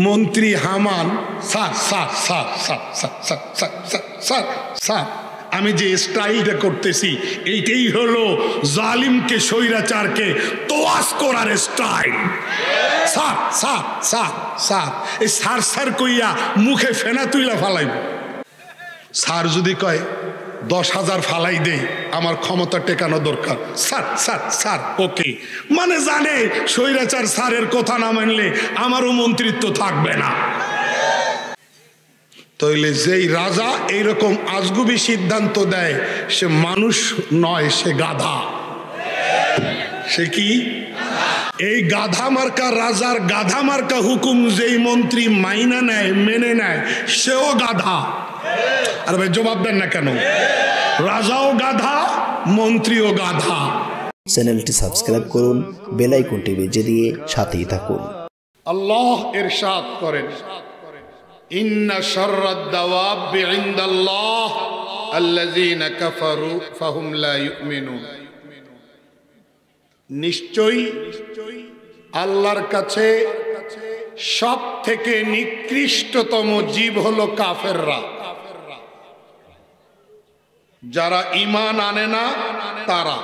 মন্ত্রী হামান, sir sir sir sir sir sir sir sir sir sir আমি যে স্টাইলটা করতেছি এইটাই হলো জালিমকে স্বৈরাচারকে তোয়াজ করার style. Sir sir sir sir এই স্যার স্যার কইয়া মুখে ফেনা তুইলা ফালাইব। স্যার যদি কয় 10,000 ফালাই দেই, আমার ক্ষমতা টেকানো দরকার, স্যার স্যার স্যার ওকে, মানে জানে স্বৈরাচার স্যারের কথা না মানলে আমারও মন্ত্রিত্ব থাকবে না। তাইলে যেই রাজা এইরকম আজগুবি সিদ্ধান্ত দেয় সে মানুষ নয়, সে গাধা। সে কি? এই গাধা মার্কা রাজার গাধা মার্কা হুকুম যেই মন্ত্রী মাইনা নেয়, মেনে নেয়, সেও গাধা। আর ভাই জবাব দেন না কেন? রাজাও গাধা, মন্ত্রীও গাধা। চ্যানেলটি সাবস্ক্রাইব করুন, বেল আইকনটি বেজে দিয়ে সাথেই থাকুন। আল্লাহ ইরশাদ করেন, ইন্না শাররাদ দাওয়াবি ইনদাল্লাহ আল্লাযীনা কাফারু ফাহুম লা ইউমিনুন। নিশ্চয়ই আল্লাহর কাছে সব থেকে নিকৃষ্টতম জীব হলো কাফেররা। যারা ঈমান আনে না তারা।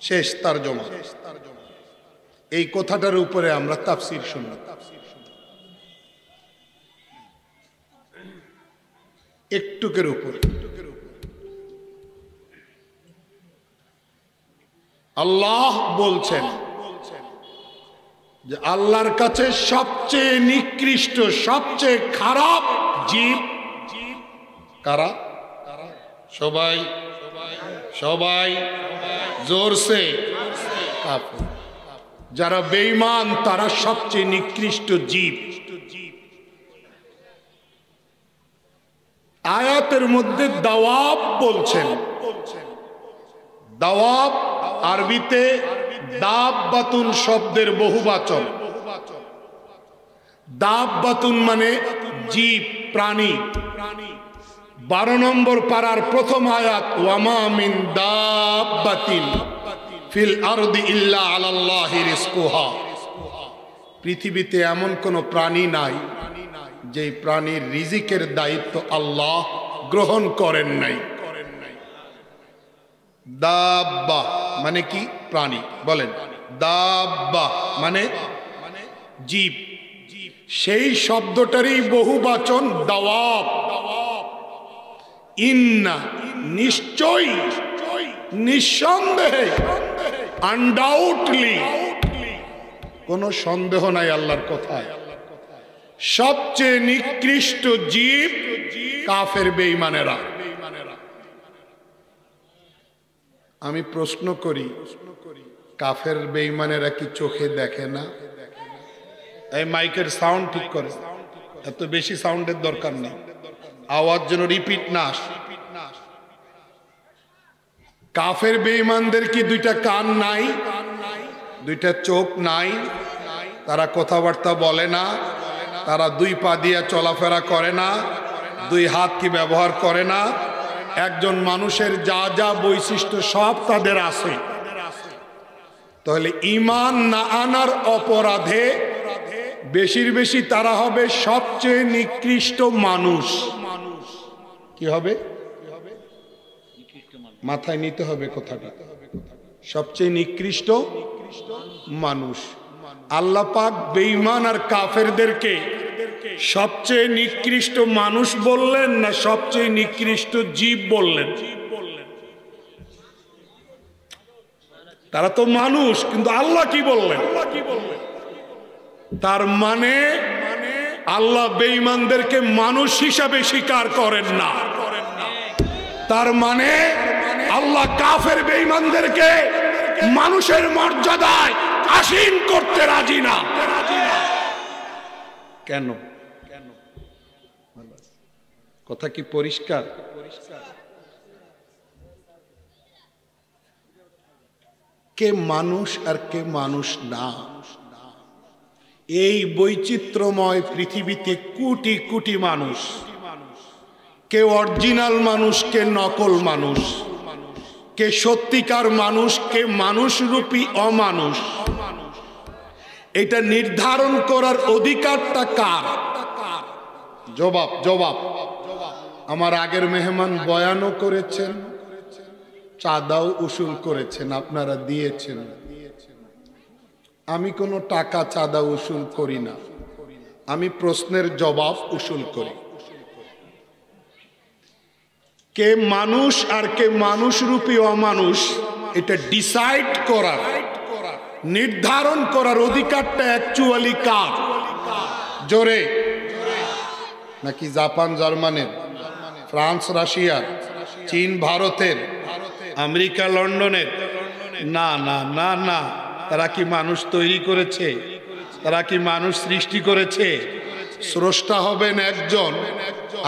শেষ তরজমা। এই কথাটার উপরে আমরা তাফসীর শুনলাম। একটুকের উপর আল্লাহ বলছেন যে আল্লাহর কাছে সবচেয়ে নিকৃষ্ট, সবচেয়ে খারাপ জীব কারা? সবাই সবাই জোরসে কাফের। যারা বেঈমান তারা সবচেয়ে নিকৃষ্ট জীব। আয়াতের মধ্যে দাওয়াব বলছেন। দাওয়াব আরবিতে দাব্বাতুন শব্দের বহুবচন। দাব্বাতুন মানে জীব, প্রাণী। 12 নম্বর পারার প্রথম আয়াত, ওয়ামা মিন দাব্বাতিন ফিল আরদি ইল্লা আলাল্লাহি রিজকুহা। পৃথিবীতে এমন কোন প্রাণী নাই যে প্রাণীর রিজিকের দায়িত্ব আল্লাহ গ্রহণ করেন নাই। দাব্বা মানে কি? প্রাণী। বলেন দাব্বা মানে জীব। সেই শব্দটারই বহুবচন দাওয়াব। ইন্না নিশ্চয়, নিঃসন্দেহে, আনডাউটলি, কোনো সন্দেহ নাই আল্লাহর কথায়, সবচেয়ে নিকৃষ্ট জীব কাফের বেঈমানেরা। আমি প্রশ্ন করি, কাফের বেঈমানেরা কি চোখে দেখে না? এই মাইকের সাউন্ড ঠিক করে, এত বেশি সাউন্ডের দরকার নেই, আওয়াজ যেন রিপিট না আসে। কাফের বেঈমানদের কি দুইটা কান নাই? দুইটা চোখ নাই? তারা কথাবার্তা বলে না? তারা 2 পা দিয়ে চলাফেরা করে না? 2 হাত কি ব্যবহার করে না? একজন মানুষের যা যা বৈশিষ্ট্য সব তাদের আছে। তাহলে ঈমান না আনার অপরাধে বেশির বেশি তারা হবে সবচেয়ে নিকৃষ্ট মানুষ। কি হবে? মাথায় নিতে হবে কথাটা, সবচেয়ে নিকৃষ্ট মানুষ। আল্লাহ পাক বেঈমান আর কাফেরদেরকে সবচেয়ে নিকৃষ্ট মানুষ বললেন না সবচেয়ে নিকৃষ্ট জীব বললেন? তারা তো মানুষ, কিন্তু আল্লাহ কি বললেন? তার মানে আল্লাহ বেঈমানদেরকে মানুষ হিসাবে স্বীকার করেন না। তার মানে আল্লাহ কাফের বেঈমানদেরকে মানুষের মর্যাদায় আসীন করতে রাজি না। কেন? কথা কি পরিষ্কার? কে মানুষ আর কে মানুষ না, এই বৈচিত্র্যময় পৃথিবীতে কোটি কোটি মানুষ। কে অরিজিনাল মানুষ, কে নকল মানুষ, কে সত্যিকার মানুষ, কে মানুষরূপী অমানুষ। এটা নির্ধারণ করার অধিকারটা কার? জবাব জবাব আমার আগের মেহমান বয়ানও করেছেন, চাঁদাও উসুল করেছেন, আপনারা দিয়েছেন। আমি কোনো টাকা চাঁদা উসুল করি না, আমি প্রশ্নের জবাব উসুল করি। কে মানুষ আর কে মানুষ রূপী অমানুষ, এটা ডিসাইড করার, নির্ধারণ করার অধিকারটা অ্যাকচুয়ালি কার? জোরে নাকি জাপান জার্মানের, ফ্রান্স রাশিয়ার, চীন ভারতের, আমেরিকা লন্ডনের? না না না না, তারা কি মানুষ তৈরি করেছে? তারা কি মানুষ সৃষ্টি করেছে? স্রষ্টা হবেন একজন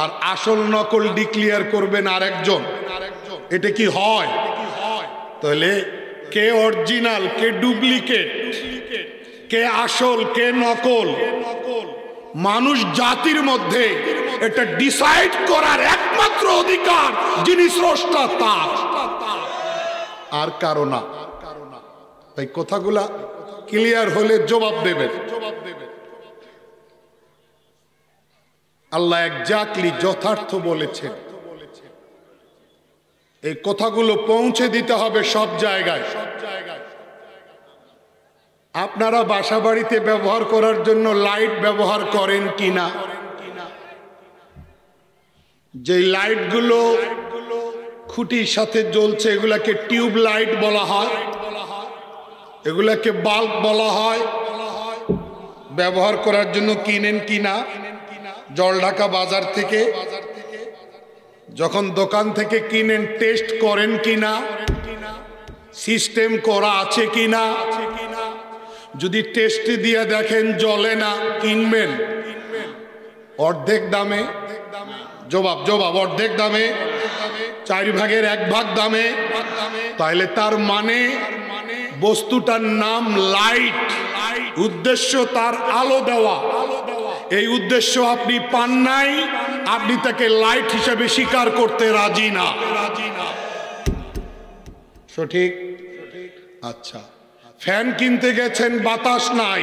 আর আসল নকল ডিক্লেয়ার করবেন আরেকজন। এটা কি হয়? তাহলে কে অরিজিনাল, কে ডুপ্লিকেট, কে আসল, কে নকল? মানুষ জাতির মধ্যে এটা ডিসাইড করার একমাত্র অধিকার যিনি স্রষ্টা তার, আর কারো না। তাই কথাগুলা ক্লিয়ার হলে জবাব দেবেন। আল্লাহ এক্স্যাক্টলি যথার্থ বলেছেন। এই কথাগুলো পৌঁছে দিতে হবে সব জায়গায়। আপনারা বাসা বাড়িতে ব্যবহার করার জন্য লাইট ব্যবহার করেন কিনা? যে লাইটগুলো খুঁটির সাথে জ্বলছে এগুলাকে টিউব লাইট বলা হয়, এগুলাকে বাল্ব বলা হয়। ব্যবহার করার জন্য কিনেন কিনা? জলঢাকা বাজার থেকে যখন দোকান থেকে কিনেন টেস্ট করেন কিনা? সিস্টেম করা আছে কিনা? যদি টেস্ট দিয়ে দেখেন জ্বলে না, কিনবেন অর্ধেক দামে? জবাব জবাব অর্ধেক দামে, 4 ভাগের 1 ভাগ দামে। তাহলে তার মানে বস্তুটার নাম লাইট, উদ্দেশ্য তার আলো দেওয়া। এই উদ্দেশ্য আপনি পান নাই, আপনি তাকে লাইট হিসেবে স্বীকার করতে রাজি না। সঠিক? আচ্ছা, ফ্যান কিনতে গেছেন, বাতাস নাই,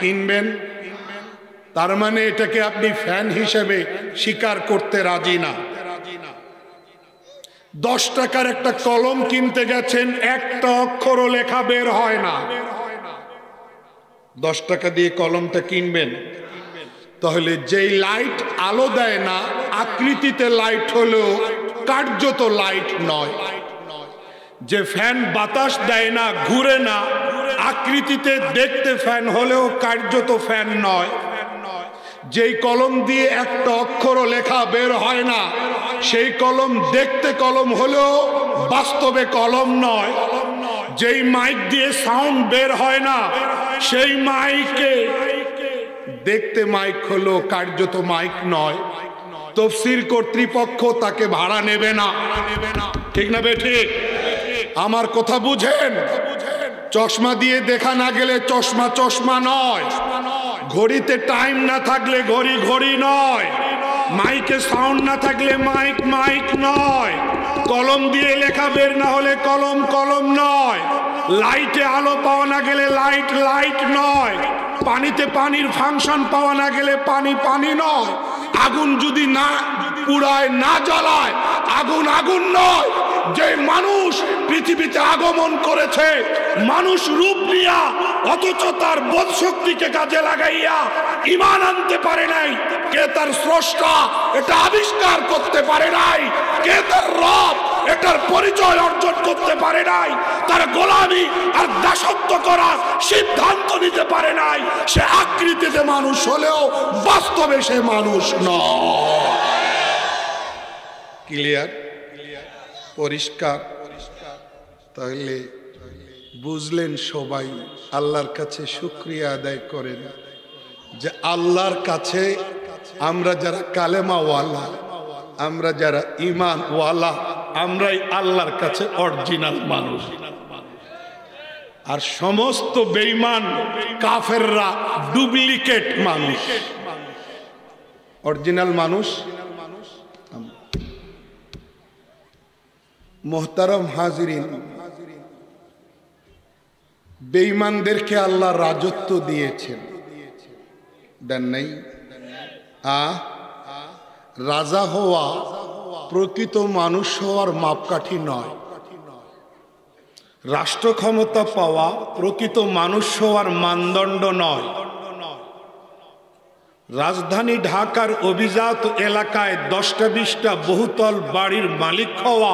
কিনবেন? তার মানে এটাকে আপনি ফ্যান হিসেবে স্বীকার করতে রাজি না। 10 টাকার একটা কলম কিনতে গেছেন, একটা অক্ষরও লেখা বের হয় না, 10 টাকা দিয়ে কলমটা কিনবেন? তাহলে যেই লাইট আলো দেয় না, আকৃতিতে লাইট হলেও কার্যত লাইট নয়। যে ফ্যান বাতাস দেয় না, ঘুরে না, আকৃতিতে দেখতে ফ্যান হলেও কার্যত ফ্যান নয়। যেই কলম দিয়ে একটা অক্ষরও লেখা বের হয় না, সেই কলম দেখতে কলম হলেও বাস্তবে কলম নয়। যেই মাইক দিয়ে সাউন্ড বের হয় না, সেই মাইকে দেখতে মাইক হলো কার্যত মাইক নয়। তফসির কর্তৃপক্ষ তাকে ভাড়া নেবে না, ঠিক না বে ঠিক? আমার কথা বুঝেন? চশমা দিয়ে দেখা না গেলে চশমা চশমা নয়, ঘড়িতে টাইম না থাকলে ঘড়ি ঘড়ি নয়, মাইকে সাউন্ড না থাকলে মাইক মাইক নয়, কলম দিয়ে লেখা বের না হলে কলম কলম নয়, লাইটে আলো পাওয়া না গেলে লাইট লাইট নয়, পানিতে পানির ফাংশন পাওয়া না গেলে পানি পানি নয়, আগুন যদি না পুড়ায় না জ্বালায় আগুন আগুন নয়। যে মানুষ পৃথিবীতে আগমন করেছে মানুষ রূপ নিয়া, অথচ তার বোধ শক্তিকে কাজে লাগাইয়া ঈমান আনতে পারে নাই, কে তার স্রষ্টা এটা আবিষ্কার করতে পারে নাই, কে তার রব এটার পরিচয় অর্জন করতে পারে নাই, তার গোলামি আর দাসত্ব করার সিদ্ধান্ত নিতে পারে নাই, সে আকৃতিতে মানুষ হলেও বাস্তবে সে মানুষ নয়। ক্লিয়ার? পরিষ্কার? তাহলে বুঝলেন সবাই। আল্লাহর কাছে শুকরিয়া আদায় করেন যে আল্লাহর কাছে আমরা যারা কালেমাওয়ালা, আমরা যারা ঈমানওয়ালা, আমরাই আল্লাহর কাছে অরিজিনাল মানুষ। আর সমস্ত বেঈমান কাফেররা ডুপ্লিকেট মানুষ। অরিজিনাল মানুষ মোহতারম হাজিরিন, বেঈমানদেরকে আল্লাহ রাজত্ব দিয়েছেন, দেন নাই? রাজা হওয়া প্রকৃত মানুষ হওয়ার মাপকাঠি নয়। রাষ্ট্র ক্ষমতা পাওয়া প্রকৃত মানুষ হওয়ার মানদণ্ড নয়। রাজধানী ঢাকার অভিজাত এলাকায় 10টা-20টা বহুতল বাড়ির মালিক হওয়া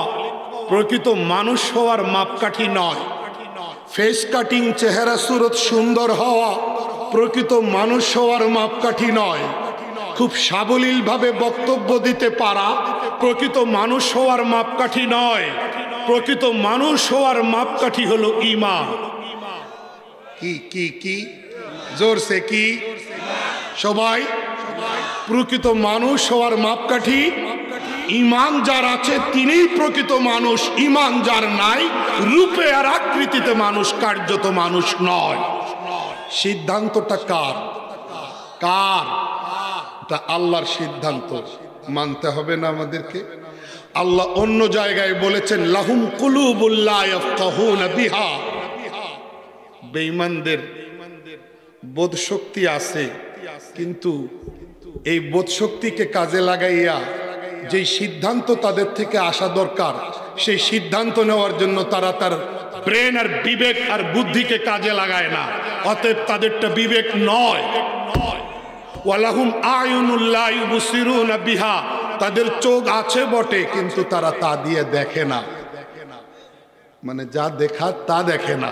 প্রকৃত মানুষ হওয়ার মাপকাঠি নয়। ফেস কাটিং, চেহারা সুরত সুন্দর হওয়া প্রকৃত মানুষ হওয়ার মাপকাঠি নয়। খুব সাবলীলভাবে বক্তব্য দিতে পারা প্রকৃত মানুষ হওয়ার মাপকাঠি নয়। প্রকৃত মানুষ হওয়ার মাপকাঠি হলো ঈমান। কি কি কি জোরসে কি সবাই? প্রকৃত মানুষ হওয়ার মাপকাঠি ঈমান যার আছে তিনিই প্রকৃত মানুষ। ঈমান যার নাই, রূপে আর আকৃতিতে মানুষ, কার্যত মানুষ নয়। সিদ্ধান্তটা কার? কার? তা আল্লাহর সিদ্ধান্ত, মানতে হবে না আমাদেরকে? আল্লাহ অন্য জায়গায় বলেছেন লাহুম কুলুবুল লা ইয়াফকাহুনা বিহা। বেঈমানদের বোধ শক্তি আছে, কিন্তু এই বোধ শক্তিকে কাজে লাগাইয়া যে সিদ্ধান্ত তাদের থেকে আসা দরকার, সেই সিদ্ধান্ত নেওয়ার জন্য তারা তার ব্রেন আর বিবেক আর বুদ্ধিকে কাজে লাগায় না। অতএব তাদেরটা বিবেক নয়। ওয়ালাহুম আয়ুনুল লা ইউবসিরুনা বিহা, তাদের চোখ আছে বটে কিন্তু তারা তা দিয়ে দেখে না, মানে যা দেখা তা দেখে না।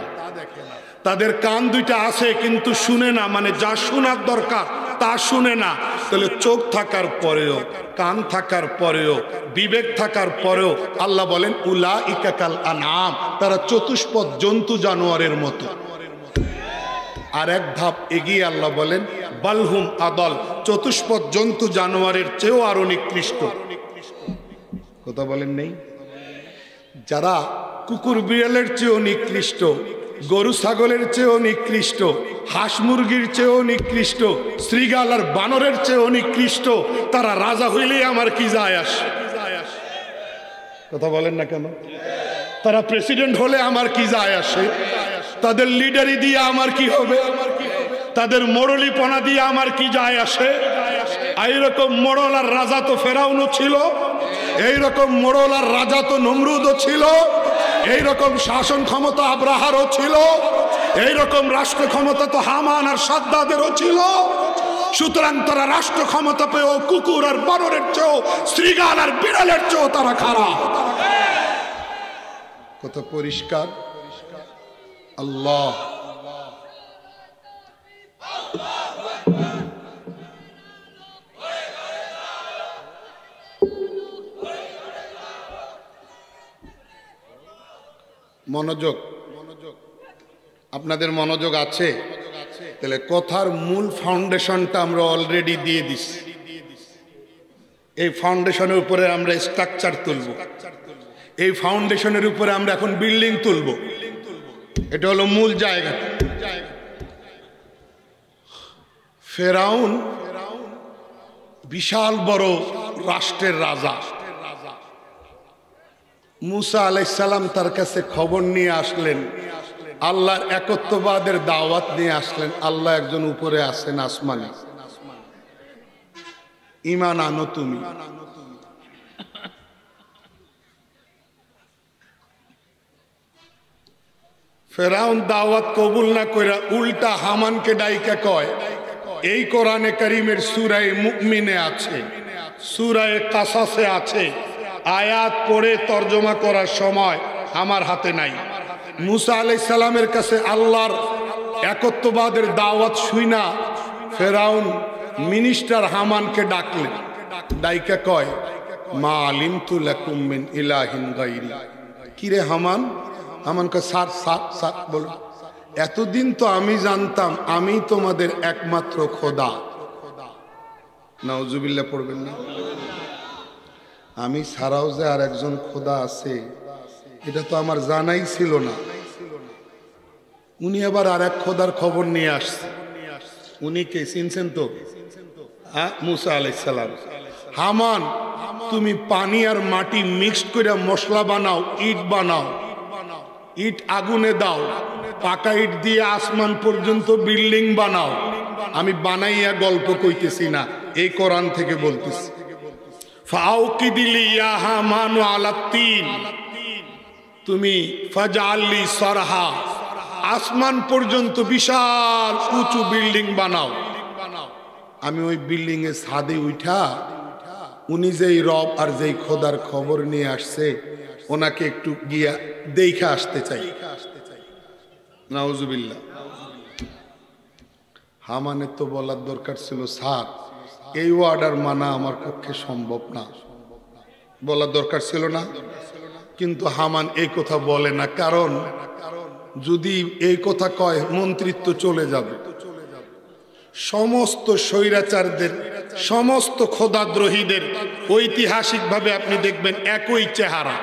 তাদের কান দুইটা আছে কিন্তু শুনে না, মানে যা শোনার দরকার তা শুনে না। তাহলে চোখ থাকার পরেও, কান থাকার পরেও, বিবেক থাকার পরেও আল্লাহ বলেন উলাইকা কাল আনআম, তারা চতুষ্পদ জন্তু জানোয়ারের মতো। আর এক ধাপ এগিয়ে আল্লাহ বলেন বালহুম আদল, চতুষ্পদ জন্তু জানোয়ারের চেয়েও আরো নিকৃষ্ট। কথা বলেন নেই? যারা কুকুর বিড়ালের চেয়েও নিকৃষ্ট, গরু ছাগলের চেয়েও নিকৃষ্ট, হাঁস মুরগির চেয়েও নিকৃষ্ট, শ্রীগাল আর বানরের চেয়েও নিকৃষ্ট, তারা রাজা হইলেই আমার কি যায় আসে? কথা বলেন না কেন? তারা প্রেসিডেন্ট হলে আমার কি যায় আসে? তাদের লিডারি দিয়ে আমার কি হবে? তাদের মোড়লিপনা দিয়ে আমার কি যায় আসে? এইরকম মোড়ল আর রাজা তো ফেরাউনও ছিল, এইরকম মোড়ল আর রাজা তো নমরুদও ছিল, এইরকম শাসন ক্ষমতা আব্রাহারও ছিল, এইরকম রাষ্ট্র ক্ষমতা তো হামান আর সাদ্দাদেরও ছিল। সুতরাং তারা রাষ্ট্র ক্ষমতা পেয়েও কুকুর আর বানরের চেয়েও, শ্রীগাল আর বিড়ালের চেয়েও তারা খারাপ। কত পরিষ্কার! আল্লাহ মনোযোগ, আপনাদের মনোযোগ আছে? তাহলে কথার মূল ফাউন্ডেশনটা আমরা অলরেডি দিয়ে দিচ্ছি। এই ফাউন্ডেশনের উপরে আমরা স্ট্রাকচার তুলব, এই ফাউন্ডেশনের উপরে আমরা এখন বিল্ডিং তুলব। এটা হলো মূল জায়গা। ফেরাউন বিশাল বড় রাষ্ট্রের রাজা। মুসা আলাইহিস সালাম তার কাছে খবর নিয়ে আসলেন, আল্লাহর একত্ববাদের দাওয়াত নিয়ে আসলেন। আল্লাহ একজন উপরে আছেন আসমানে, ঈমান আনো তুমি। ফেরাউন দাওয়াত কবুল না কইরা উল্টা হামানকে ডাইকা কয়, এই কোরআনে কারীমের সূরা মুমিনে আছে, সূরা কাসাসে আছে, আয়াত পড়ে তর্জমা করার সময় আমার হাতে নাই। মুসা আলাইহিস সালামের কাছে আল্লাহর একত্ববাদের দাওয়াত শুইনা ফেরাউন মিনিস্টার হামানকে ডাকলেন, ডাইকা কয় মা আলিমতু লাকুম মিন ইলাহিন গায়রি। কিরে হামান? হামানকে সার সার সার বল, এতদিন তো আমি জানতাম আমি তোমাদের একমাত্র খোদা। নাউজুবিল্লাহ পড়বেন না? আমি ছাড়াও যে আর একজন খোদা আছে এটা তো আমার জানাই ছিল না। উনি আবার আর এক খোদার খবর নিয়ে আসছে। উনি কে চিনছেন তো? মুসা আলাইহিস সালাম। হামান, তুমি পানি আর মাটি মিক্সড করে মশলা বানাও, ইট বানাও, ইট আগুনে দাও, পাকা ইট দিয়ে আসমান পর্যন্ত বিল্ডিং বানাও। আমি বানাইয়া গল্প কইতেছি না, এই কোরআন থেকে বলতেছি। ফাউকিদিলি ইয়া হামানু আলা তিন, তুমি ফাজআলি সারহা, আসমান পর্যন্ত বিশাল উঁচু বিল্ডিং বানাও। আমি ওই বিল্ডিং এর ছাদে উঠা উনি যেই রব আর যেই খোদার খবর নিয়ে আসছে ওনাকে একটু গিয়া দেখে আসতে চাই। নাউজুবিল্লাহ। হামানের তো বলার দরকার ছিল, স্যার এই অর্ডার মানা আমার পক্ষে সম্ভব না, বলার দরকার ছিল না। কিন্তু হামান এই কথা বলে না, কারণ যদি এই কথা কয় মন্ত্রিত্ব চলে যাবে। সমস্ত স্বৈরাচারদের, সমস্ত খোদাদ্রোহীদের ঐতিহাসিকভাবে আপনি দেখবেন একই চেহারা।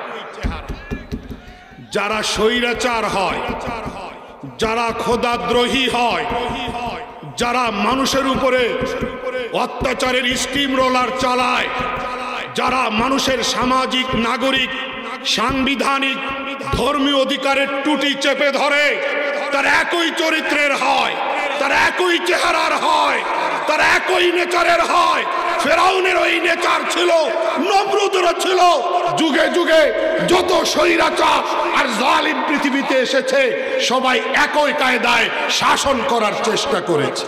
যারা স্বৈরাচার হয়, যারা খোদাদ্রোহী হয়, যারা মানুষের উপরে অত্যাচারের স্টিম রোলার চালায়, যারা মানুষের সামাজিক, নাগরিক, সাংবিধানিক, ধর্মীয় অধিকারের টুটি চেপে ধরে, তার একই চরিত্রের হয়, তার একই চেহারার হয়, তার একই নেচারের হয়। ফেরাউনের ওই নেচার ছিল, নমরুদেরও ছিল। যুগে যুগে যত স্বৈরাচার আর জালিম পৃথিবীতে এসেছে সবাই একই কায়দায় শাসন করার চেষ্টা করেছে।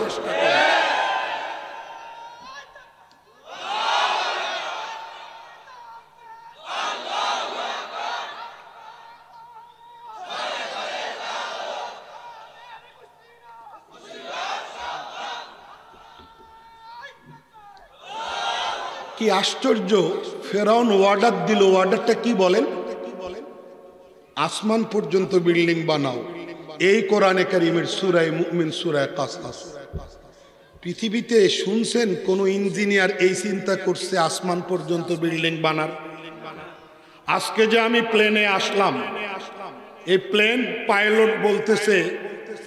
কি আশ্চর্য, ফেরাউন অর্ডার দিল, অর্ডারটা কি বলেন? আসমান পর্যন্ত বিল্ডিং বানাও। এই কোরআনে কারীমের সূরা মুমিন, সূরা কাসাস। পৃথিবীতে শুনছেন কোন ইঞ্জিনিয়ার এই চিন্তা করছে আসমান পর্যন্ত বিল্ডিং বানার? আজকে যে আমি প্লেনে আসলাম, এই প্লেন পাইলট বলতেছে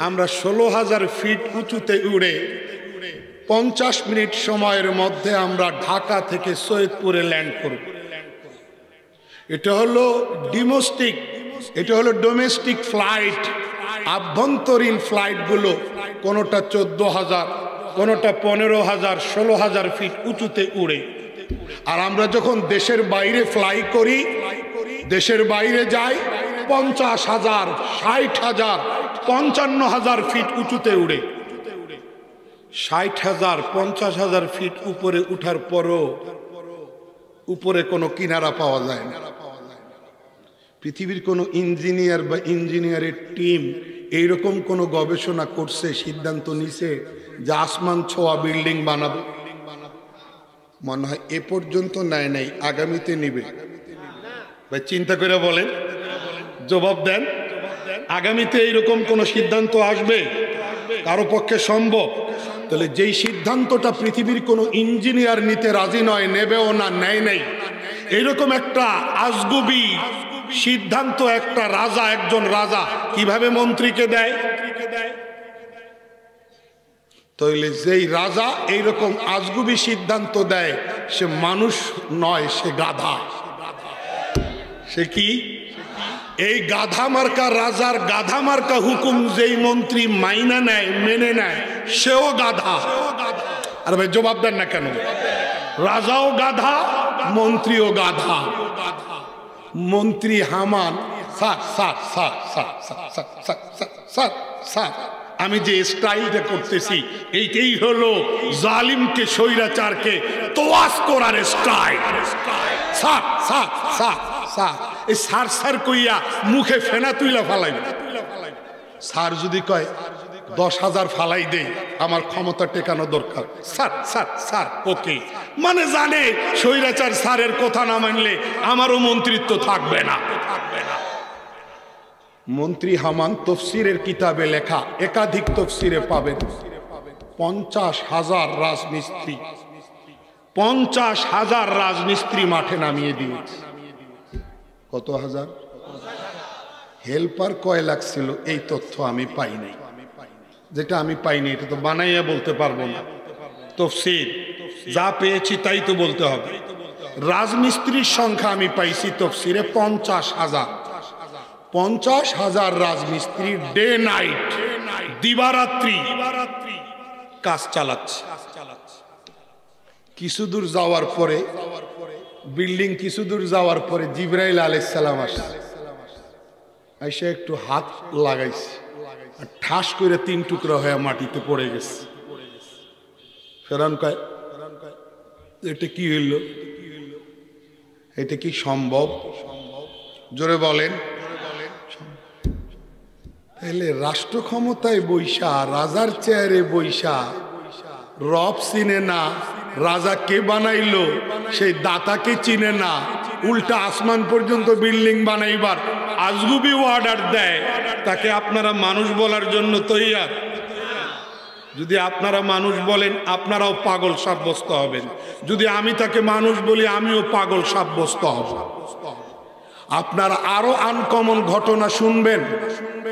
আমরা 16,000 ফিট উঁচুতে উড়ে 50 মিনিট সময়ের মধ্যে আমরা ঢাকা থেকে সৈয়দপুরে ল্যান্ড করব। এটা হলো ডোমেস্টিক ফ্লাইট। আভ্যন্তরীণ ফ্লাইটগুলো কোনোটা 14,000, কোনোটা 15,000, 16,000 ফিট উঁচুতে উড়ে। আর আমরা যখন দেশের বাইরে ফ্লাই করি, দেশের বাইরে যাই 50,000, 60,000, 55,000 ফিট উঁচুতে উড়ে। 60,000, 50,000 ফিট উপরে উঠার পরও উপরে কোনো কিনারা পাওয়া যায় না। পৃথিবীর কোনো ইঞ্জিনিয়ার বা ইঞ্জিনিয়ারের টিম এইরকম কোনো গবেষণা করছে, সিদ্ধান্ত নিছে যে আসমান ছোঁয়া বিল্ডিং বানাবে? মনে হয় এ পর্যন্ত নেয় নাই, আগামীতে নিবে। ভাই চিন্তা করে বলেন, জবাব দেন। আগামীতে এইরকম কোনো সিদ্ধান্ত আসবে? কারো পক্ষে সম্ভব? তাহলে যেই সিদ্ধান্তটা পৃথিবীর কোনো ইঞ্জিনিয়ার নিতে রাজি নয়, নেবেও না, নেয় নাই, এইরকম একটা আজগুবি সিদ্ধান্ত একটা রাজা, একজন রাজা কিভাবে মন্ত্রীকে দেয়? তাহলে যেই রাজা এইরকম আজগুবি সিদ্ধান্ত দেয় সে মানুষ নয়, সে গাধা। সে কি? এই গাধা মার্কা রাজার গাধা মার্কা হুকুম যেই মন্ত্রী মাইনা নেয়, মেনে নেয়, সেও গাধা। আর ভাই জবাব দেন না কেন? রাজাও গাধা, মন্ত্রীও গাধা। মন্ত্রী হামান, স্যার আমি যে স্টাইলটা করতেছি এইটাই হলো জালিমকে, স্বৈরাচারকে তোয়াজ করার স্টাইল। এই স্যার কইয়া মুখে ফেনা তুইলা ফালাইবে। স্যার যদি কয় 10,000 ফালাই দেই, আমার ক্ষমতা টেকানো দরকার, স্যার ওকে, মানে জানে স্বৈরাচার স্যারের কথা না মানলে আমারও মন্ত্রিত্ব থাকবে না। মন্ত্রী হামান তফসিরের কিতাবে লেখা, একাধিক তফসিরে পাবেন 50,000 রাজমিস্ত্রি, 50,000 রাজমিস্ত্রি মাঠে নামিয়ে দিয়েছে। কত হাজার? হেল্পার কয় লাখ ছিল এই তথ্য আমি পাই নাই। যেটা আমি পাইনি এটা তো বানাইয়া বলতে পারবো না। তফসির যা পেয়েছি তাই তো বলতে হবে। রাজমিস্ত্রির সংখ্যা আমি পাইছি তফসিরে 50,000। 50,000 রাজমিস্ত্রি ডে নাইট দিবারাত্রি কাজ চালাচ্ছে। কিছু দূর যাওয়ার পরে বিল্ডিং কিছু দূর যাওয়ার পরে জিবরাইল আলাইহিস সালাম এসে একটু হাত লাগাইছে, আর ঠাস করে 3 টুকরা হয়ে মাটিতে পড়ে গেছে। ফেরাউন কয়, এটা কি হইল? এটা কি সম্ভব? জোরে বলেন। তাহলে রাষ্ট্র ক্ষমতায় বৈশা, রাজার চেয়ারে বৈশা, রব চিনে না, রাজা কে বানাইলো সেই দাতাকে চিনে না, উল্টা আসমান পর্যন্ত বিল্ডিং বানাইবার আজগুবি অর্ডার দেয়, তাকে আপনারা মানুষ বলার জন্য তৈয়ার? যদি আপনারা মানুষ বলেন আপনারাও পাগল সাব্যস্ত হবেন, যদি আমি তাকে মানুষ বলি আমিও পাগল সাব্যস্ত হব। আপনারা আরো আনকমন ঘটনা শুনবেন।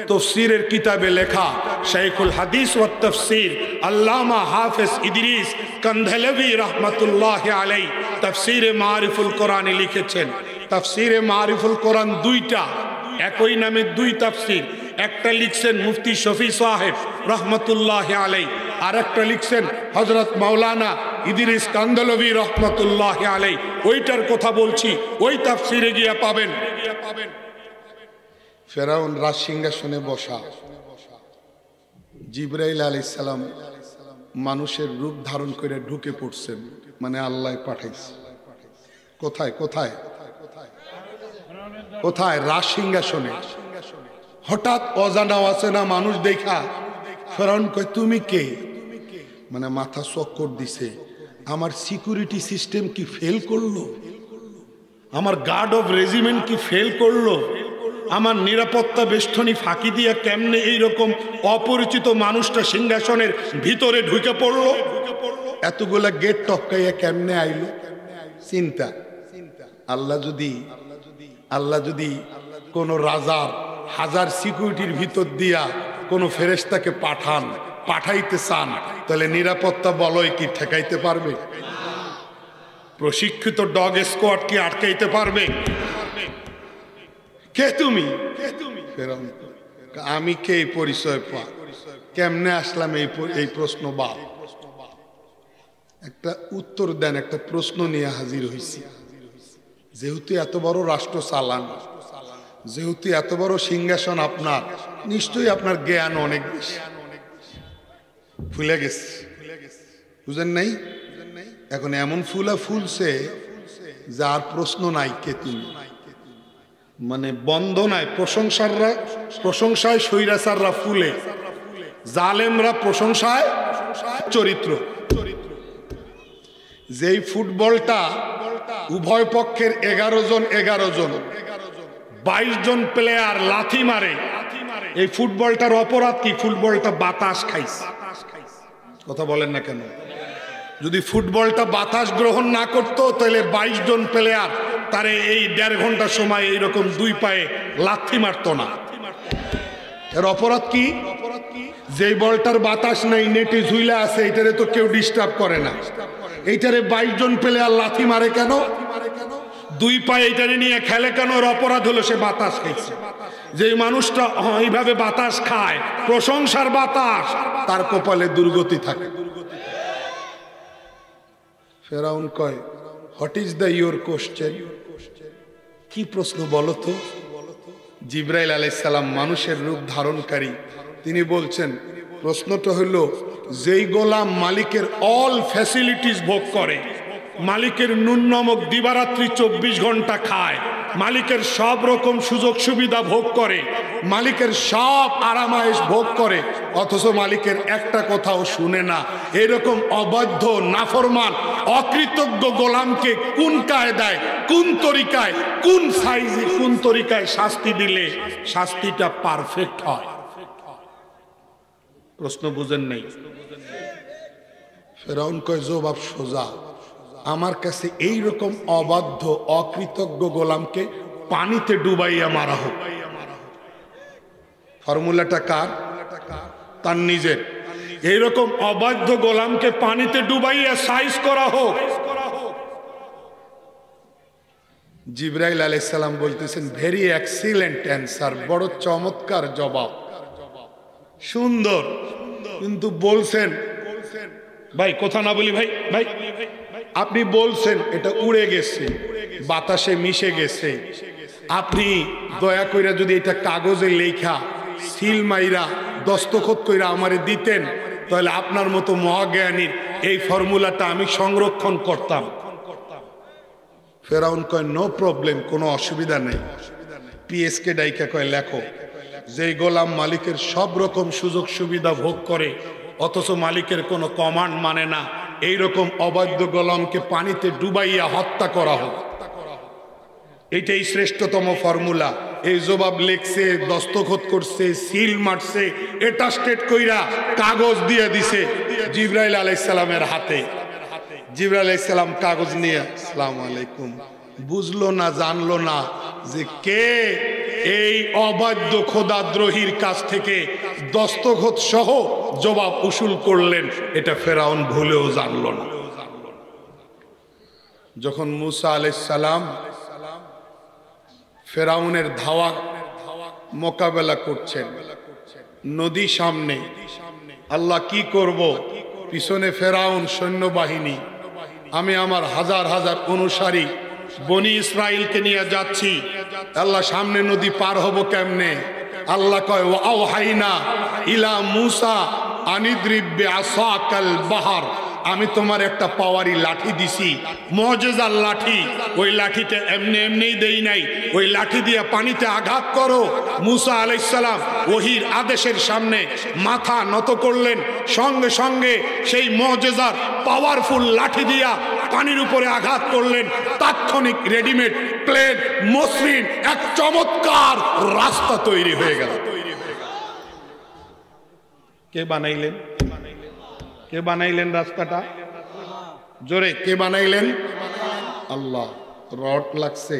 তাফসীরের কিতাবে লেখা শাইখুল হাদিস ওয়াত তাফসীর আল্লামা হাফেজ ইদরিস কান্ধলভি রাহমাতুল্লাহি আলাইহি তাফসীরে মারিফুল কোরআনে লিখেছেন। তাফসীরে মারিফুল কোরআন দুইটা, একই নামে দুই তাফসীর। একটা লিখছেন মুফতি শফি সাহেব রহমতুল্লাহ আলাই, আর একটা লিখছেন হযরত মাওলানা ইদরিস কান্ধলভি রহমতুল্লাহ আলাই। ওইটার কথা বলছি, ওই তাফসীরে গিয়ে পাবেন। ফেরাউন রাজ সিংহাসনে বসা, জিবরাইল আলাইহিস সালাম মানুষের রূপ ধারণ করে ঢুকে পড়ছেন, মানে আল্লাহ পাঠাইছে। কোথায় কোথায় কোথায়? রাজ সিংহাসনে। হঠাৎ অজানা অচেনা মানুষ দেখা ফেরাউন কয়, তুমি কে? মানে মাথা চক্কর দিছে, আমার সিকিউরিটি সিস্টেম কি ফেল করলো? আমার গার্ড অফ রেজিমেন্ট কি ফেল করলো? আমার নিরাপত্তা বেষ্টনী ফাঁকি দিয়া কেমনে এইরকম অপরিচিত মানুষটা সিংহাসনের ভিতরে ঢুকে পড়লো? এতগুলা গেট টপকাইয়া কেমনে আইলো? চিন্তা। আল্লাহ যদি কোন রাজার হাজার সিকিউরিটির ভিতর দিয়া কোন ফেরেশতাকে পাঠাইতে চান, তাহলে নিরাপত্তা বলয় কি ঠেকাইতে পারবে? প্রশিক্ষিত ডগ স্কোয়াড কি আটকাইতে পারবে? কে তুমি? আমি কে? পরিচয় পা। কেমনে আসলাম এই প্রশ্ন বা একটা উত্তর দেন। একটা প্রশ্ন নিয়ে হাজির হইছি। যেহেতু এত বড় রাষ্ট্র চালান, যেহেতু এত বড় সিংহাসন আপনার, নিশ্চয়ই আপনার জ্ঞান অনেক বেশি। ফুলে গেছে, বুঝেন নাই? এখন এমন ফুলছে যার প্রশ্ন নাই কে তুমি, মানে বন্দনায় প্রশংসায় স্বৈরাচাররা ফুলে, জালেমরা প্রশংসায় চরিত্র। যেই ফুটবলটা উভয় পক্ষের 11 জন 22 জন প্লেয়ার লাথি মারে, এই ফুটবলটার অপরাধ কি? ফুটবলটা বাতাস খাইছে। কথা বলেন না কেন? যদি ফুটবলটা বাতাস গ্রহণ না করতো তাহলে 22 জন প্লেয়ার তারে এই 1.5 ঘন্টা সময় এইরকম 2 পায়ে লাথি মারতো না। এর অপরাধ কি? যেই বলটার বাতাস নাই, নেটে ঝুইলা আছে, এটারে তো কেউ ডিস্টার্ব করে না। এইটারে 22 জন প্লেয়ার লাথি মারে কেন? 2 পায়ে এইটারে নিয়ে খেলে কেন? এর অপরাধ হলো সে বাতাস খাইছে। যে মানুষটা এইভাবে বাতাস খায়, প্রশংসার বাতাস, তার কপালে দুর্গতি থাকে। ফেরাউন কয়, what is the your question? কি প্রশ্ন বলো তো? জিবরাইল আলাইহিস সালাম মানুষের রূপ ধারণকারী, তিনি বলছেন প্রশ্নটা হলো, যেই গোলাম মালিকের অল ফ্যাসিলিটিস ভোগ করে, মালিকের ন্যূনতম দিবারাত্রি 24 ঘন্টা খায়, মালিকের সব রকম সুযোগ সুবিধা ভোগ করে, মালিকের সব আরামায়েশ ভোগ করে, অথচ মালিকের একটা কথাও শুনে না, এরকম অবাধ্য নাফরমান অকৃতজ্ঞ গোলামকে কোন কায়দায়, কোন তরিকায়, কোন সাইজে, কোন তরিকায় শাস্তি দিলে শাস্তিটা পারফেক্ট হয়? প্রশ্ন বুঝেন নাই? ফেরাউন কয়, জবাব সোজা। আমার কাছে এই রকম অবাধ্য অকৃতজ্ঞ গোলামকে পানিতে ডুবাইয়া মারা হোক। ফর্মুলাটা কার? তার নিজের। এইরকম অবাধ্য গোলামকে পানিতে ডুবাইয়া সাইজ করা হোক। জিবরাইল আলাইহিস সালাম বলতেছেন ভেরি এক্সিলেন্ট অ্যান্সার, বড় চমৎকার জবাব, সুন্দর। কিন্তু বলছেন ভাই, কথা না বলি ভাই, ভাই আপনি বলছেন এটা উড়ে গেছে, বাতাসে মিশে গেছে। আপনি দয়া কইরা যদি এটা কাগজে লেখা সিল মাইরা দস্তখত কইরা আমারে দিতেন, তাহলে আপনার মতো মহাজ্ঞানীর এই ফর্মুলাটা আমি সংরক্ষণ করতাম। ফেরাউন কয় নো প্রবলেম, কোনো অসুবিধা নেই। পিএসকে ডাইকা কয় লেখো, যেই গোলাম মালিকের সব রকম সুযোগ সুবিধা ভোগ করে অথচ মালিকের কোনো কমান্ড মানে না, এইরকম অবাধ্য গোলামকে পানিতে ডুবাইয়া হত্যা করা হোক। এটাই শ্রেষ্ঠতম ফর্মুলা। এই জবাব লেখছে, দস্তখত করছে, সিল মারছে, এটা স্টেট কইরা কাগজ দিয়ে দিছে জিবরাইল আলাইহিস সালামের হাতে। জিবরাইল আলাইহিস সালাম কাগজ নিয়ে আসসালামু আলাইকুম, বুঝলো না জানলো না যে কে এই অবাধ্য খোদাদ্রোহীর কাছ থেকে দস্তখত সহ জবাব উসুল করলেন, এটা ফেরাউন ভুলেও জানলো না। যখন মুসা আলাইহিস সালাম ফেরাউনের ধাওয়া মোকাবেলা করছেন, নদী সামনে, আল্লাহ কি করব, পিছনে ফেরাউন সৈন্যবাহিনী, আমি আমার হাজার হাজার অনুসারী বনি ইসরাইলকে নিয়ে যাচ্ছি, আল্লাহ সামনে নদী পার হব কেমনে? আল্লাহ কয় ওয়াহাইনা ইলা মুসা আনিদ্রিব বিআসাকাল বাহার, আমি তোমার একটা পাওয়ারি লাঠি দিছি, মুজিজার লাঠি। ওই লাঠিতে এমনি এমনি দেই নাই, ওই লাঠি দিয়ে পানিতে আঘাত করো। মুসা আলাইহিস সালাম ওহির আদেশের সামনে মাথা নত করলেন, সঙ্গে সঙ্গে সেই মুজিজার পাওয়ারফুল লাঠি দিয়া পানির উপরে আঘাত করলেন। তাৎক্ষণিক রেডিমেড প্লেন মসৃণ এক চমৎকার রাস্তা তৈরি হয়ে গেল। কে বানাইলেন? কে বানাইলেন রাস্তাটা? জোরে কে বানাইলেন? আল্লাহ। রড লাগছে,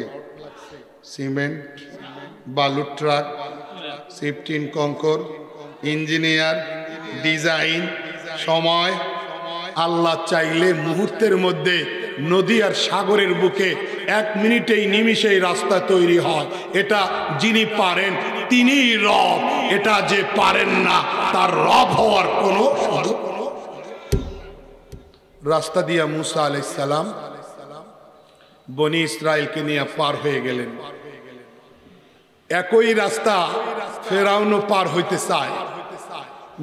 সিমেন্ট, বালু ট্রাক, শিফটিং কঙ্কর, ইঞ্জিনিয়ার, ডিজাইন, সময়। আল্লাহ চাইলে মুহূর্তের মধ্যে নদী আর সাগরের বুকে 1 মিনিটেই নিমিষেই রাস্তা তৈরি হয়। এটা যিনি পারেন তিনিই রব, এটা যে পারেন না তার রব হওয়ার কোনো সুযোগ। রাস্তা দিয়া মুসা আলাইহিস সালাম বনি ইসরাইলকে নিয়ে পার হয়ে গেলেন। একই রাস্তা ফেরাউনও পার হইতে চায়।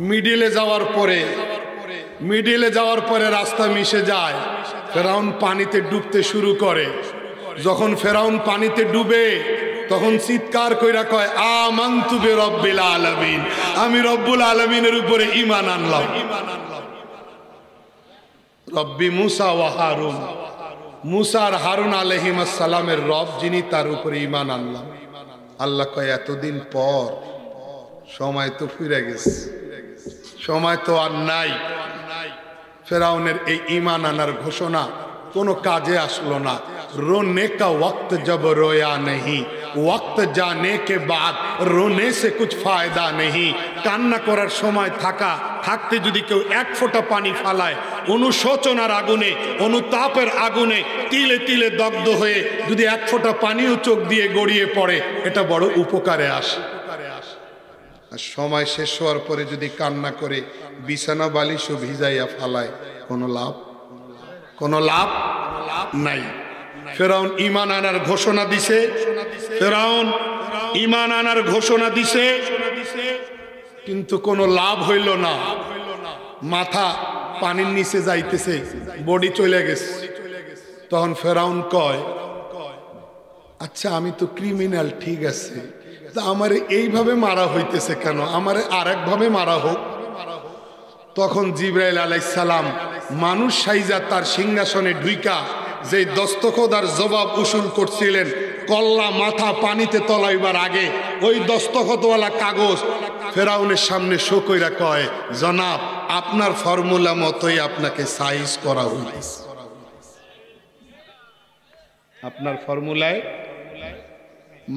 মিডিলে যাওয়ার পরে রাস্তা মিশে যায়, ফেরাউন পানিতে ডুবতে শুরু করে। যখন ফেরাউন পানিতে ডুবে তখন চিৎকার কইরা কয় আমানতু বিরব্বিল আলামিন, আমি রব্বুল আলামিনের উপরে ঈমান আনলাম। রব্বি মুসা ওয়া হারুন, মুসা আর হারুন আলাইহিস সালামের রব যিনি, তার উপরে ঈমান আনলাম। আল্লাহ কয় এতদিন পর, সময় তো ফিরে গেছে, সময় তো আর নাই। ফেরাউনের এই ঈমান আনার ঘোষণা কোনো কাজে আসলো না। रोने का वक्त जब रोया नहीं, वक्त जाने के बाद रोने से कुछ फायदा नहीं। কান্না করার সময় থাকতে যদি কেউ 1 ফোঁটা পানি ফালায়, অনুশোচনার আগুনে, অনুতাপের আগুনে তিলে তিলে দগ্ধ হয়ে যদি 1 ফোঁটা পানিও চোখ দিয়ে গড়িয়ে পড়ে, এটা বড় উপকারে আসে। আর সময় শেষ হওয়ার পরে যদি কান্না করে বিছানা বালিশও ভিজাইয়া ফালায়, কোনো লাভ নাই। ফেরাউন ঈমান আনার ঘোষণা দিছে, কিন্তু কোনো লাভ হইল না। মাথা পানির নিচে যাইতেছে, বডি চলে গেছে। তখন ফেরাউন কয় আচ্ছা আমি তো ক্রিমিনাল, ঠিক আছে, তা আমারে এইভাবে মারা হইতেছে কেন? আমারে আরেকভাবে মারা হোক। তখন জিবরাইল আলাইহিস সালাম মানুষ সাইজা তার সিংহাসনে ঢুইকা যে দস্তখত আর জবাব উসুল করছিলেন, কল্লা মাথা পানিতে তলাইবার আগে ওই দস্তখতওয়ালা কাগজ ফেরাউনের সামনে শো কইরা কয়, জনাব আপনার ফর্মুলা মতোই আপনাকে সাইজ করা হইছে। আপনার ফর্মুলায়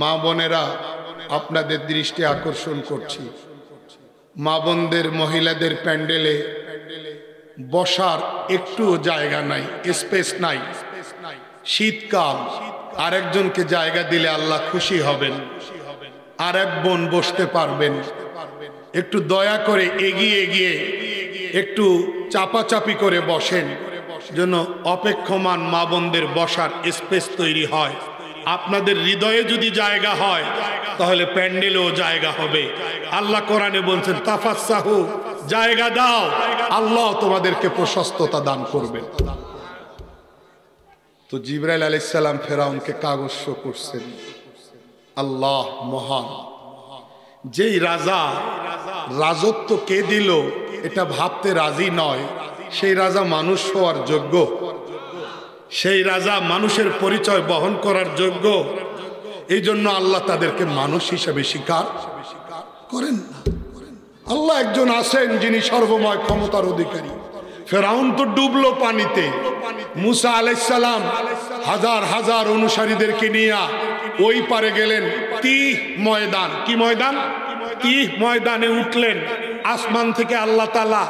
মা বোনেরা আপনাদের দৃষ্টি আকর্ষণ করছি, মা বোনদের মহিলাদের প্যান্ডেলে বসার একটুও জায়গা নাই, স্পেস নাই। শীতকাল, আরেকজনকে জায়গা দিলে আল্লাহ খুশি হবেন, আরেক বোন বসতে পারবেন। একটু দয়া করে এগিয়ে গিয়ে একটু চাপাচাপি করে বসেন, যেন অপেক্ষমান মা বোনদের বসার স্পেস তৈরি হয়। আপনাদের হৃদয়ে যদি জায়গা হয় তাহলে প্যান্ডেলেও জায়গা হবে। আল্লাহ কোরআনে বলছেন তাফাসসাহু, জায়গা দাও, আল্লাহ তোমাদেরকে প্রশস্ততা দান করবে। তো জিবরাইল আলাইহিস সালাম ফেরাউনকে কাগজ শো করছেন। আল্লাহ মহান, যেই রাজা রাজত্ব কে দিল এটা ভাবতে রাজি নয়, সেই রাজা মানুষ হওয়ার যোগ্য, সেই রাজা মানুষের পরিচয় বহন করার যোগ্য। এই জন্য আল্লাহ তাদেরকে মানুষ হিসেবে স্বীকার করেন না। আল্লাহ একজন আছেন যিনি সর্বময় ক্ষমতার অধিকারী। ফেরাউন তো ডুবলো পানিতে, মুসা আলাইহিস সালাম হাজার হাজার অনুসারীদেরকে নিয়ে ওই পারে গেলেন। তিহ ময়দান, কি ময়দান? তিহ ময়দানে উঠলেন। আসমান থেকে আল্লাহ তাআলা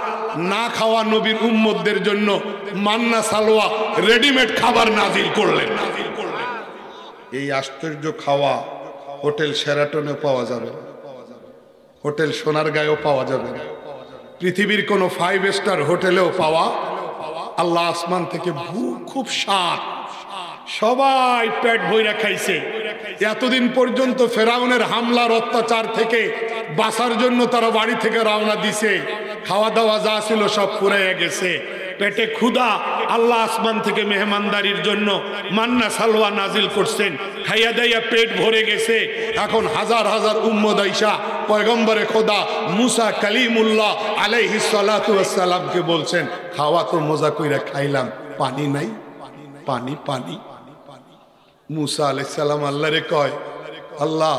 না খাওয়া নবীর উম্মতদের জন্য মান্না সালোয়া রেডিমেড খাবার নাজিল করলেন। এই আশ্চর্য খাওয়া হোটেল শেরাটনে পাওয়া যাবে না, হোটেল সোনারগাঁয়েও পাওয়া যাবে না, পৃথিবীর কোনো 5 স্টার হোটেলেও পাওয়া। আল্লাহ আসমান থেকে খুব স্বাদ, সবাই পেট ভইরা খাইছে। এতদিন পর্যন্ত ফেরাউনের হামলার অত্যাচার থেকে বাঁচার জন্য তারা বাড়ি থেকে রওনা দিছে, খাওয়া দাওয়া যা ছিল সব ফুরাইয়া গেছে, পেটে ক্ষুধা। আল্লাহ আসমান থেকে মেহমানদারির জন্য মান্না সালোয়া নাজিল করছেন, খাইয়া দাইয়া পেট ভরে গেছে। এখন হাজার হাজার উম্মত আইসা পয়গম্বরে খোদা মুসা কালিমুল্লাহ আলাইহিস সালাতু ওয়াস সালামকে বলছেন, খাওয়া তো মজা কইরা খাইলাম, পানি নাই, পানি পানি। মুসা আলাইহিস সালাম আল্লাহরে কয়, আল্লাহ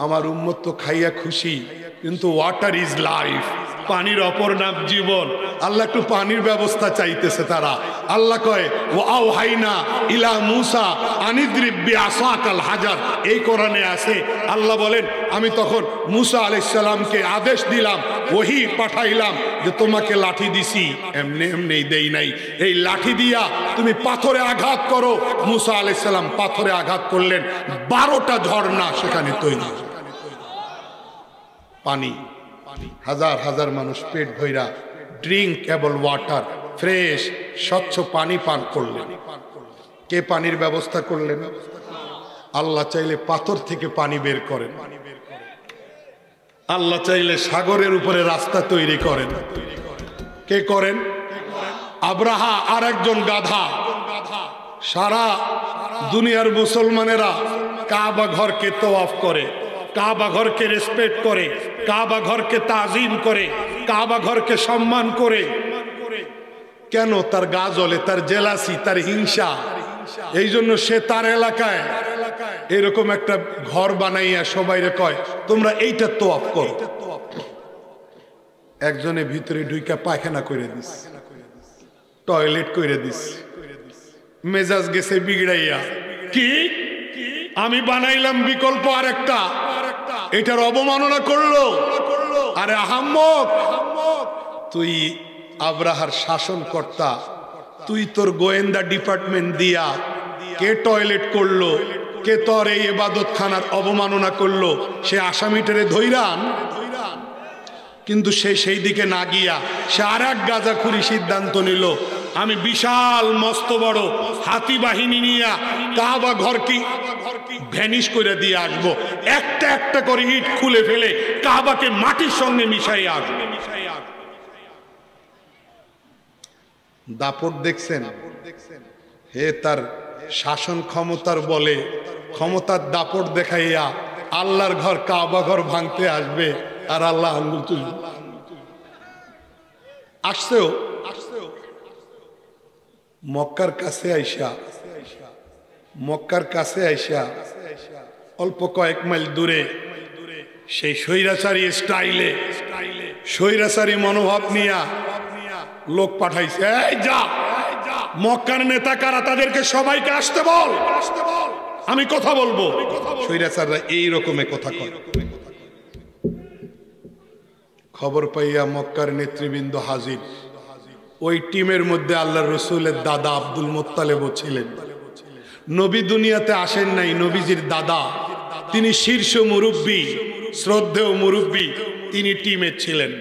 আমার উম্মত তো খাইয়া খুশি, কিন্তু ওয়াটার ইজ লাইফ, পানির অপর নাম জীবন। আল্লাহ একটু পানির ব্যবস্থা চাইতেছে তারা। আল্লাহ কয় ও আওহাইনা ইলা মুসা আনিদ্রিব বিআসাকাল হাজার, এই কোরআনে আছে। আল্লাহ বলেন আমি তখন মুসা আলাইহিস সালামকে আদেশ দিলাম, ওহী পাঠাইলাম যে তোমাকে লাঠি দিছি, এমনি এমনি দেই নাই, এই লাঠি দিয়া তুমি পাথরে আঘাত করো। মুসা আলাইহিস সালাম পাথরে আঘাত করলেন, 12টা ঝর্ণা সেখানে তৈরি। পানি, হাজার হাজার মানুষ পেট ভইরা ড্রিঙ্কেবল ওয়াটার, ফ্রেশ স্বচ্ছ পানি পান করলেন। কে পানির ব্যবস্থা করলেন? আল্লাহ চাইলে পাথর থেকে পানি বের করেন, আল্লাহ চাইলে সাগরের উপরে রাস্তা তৈরি করেন। কে করেন? আব্রাহা আর একজন গাধা। সারা দুনিয়ার মুসলমানেরা কাবা ঘরকে তওয়াফ করে, কাবা ঘরকে রেসপেক্ট করে, কাবা ঘরকে তাজিম করে, কাবা ঘরকে সম্মান করে। কেন? তার গা জ্বলে, তার জেলাসি, তার হিংসা। এই জন্য সে তার এলাকায় এরকম একটা ঘর বানাইয়া সবাইরে কয় তোমরা এইটা তওয়াফ করো। একজনে ভিতরে ঢুইকা পায়খানা করে দিস, টয়লেট করে দিস, মেজাজ গেছে বিগড়াইয়া। কি আমি বানাইলাম বিকল্প আর একটা, এটার অবমাননা করলো। আরে আহাম্মক, তুই আব্রাহার শাসনকর্তা, তুই তোর গোয়েন্দা ডিপার্টমেন্ট দিয়া কে টয়লেট করলো, কে তোর এই ইবাদত খানার অবমাননা করলো, সে আসামিটারে ধইরান। কিন্তু সে সেই দিকে না গিয়া সে আর এক গাঁজাখুরি সিদ্ধান্ত নিল, আমি বিশাল মস্ত বড় হাতি বাহিনী নিয়ে কাবা ঘরকে ভ্যানিশ করে দিয়ে আসবো, একটা একটা করে ইট খুলে ফেলে কাবাকে মাটির সঙ্গে মিশাই আসবো। দাপট দেখছেন? হে তার শাসন ক্ষমতার বলে ক্ষমতার দাপট দেখাইয়া আল্লাহর ঘর কাবা ঘর ভাঙতে আসবে, আর আল্লাহ আঙ্গুল তুলবে। আসছেও মক্কার কাছে আইসা, মক্কার কাছে আইসা অল্প কয়েক মাইল দূরে সেই স্বৈরাচারী স্টাইলে, স্বৈরাচারী মনোভাব নিয়া লোক পাঠাইছে, এই যা মক্কার নেতা কারা তাদেরকে সবাইকে আসতে বল, আমি কথা বলবো। স্বৈরাচাররা এইরকমে কথা কয়। খবর পাইয়া মক্কার নেতৃবৃন্দ হাজির। ওই টিমের মধ্যে আল্লাহর রসুলের দাদা আব্দুল মুত্তালিবও ছিলেন। নবী দুনিয়াতে আসেন নাই, নবীজির দাদা, তিনি শীর্ষ মুরব্বী, শ্রদ্ধেয় মুরব্বী, তিনি টিমে ছিলেন।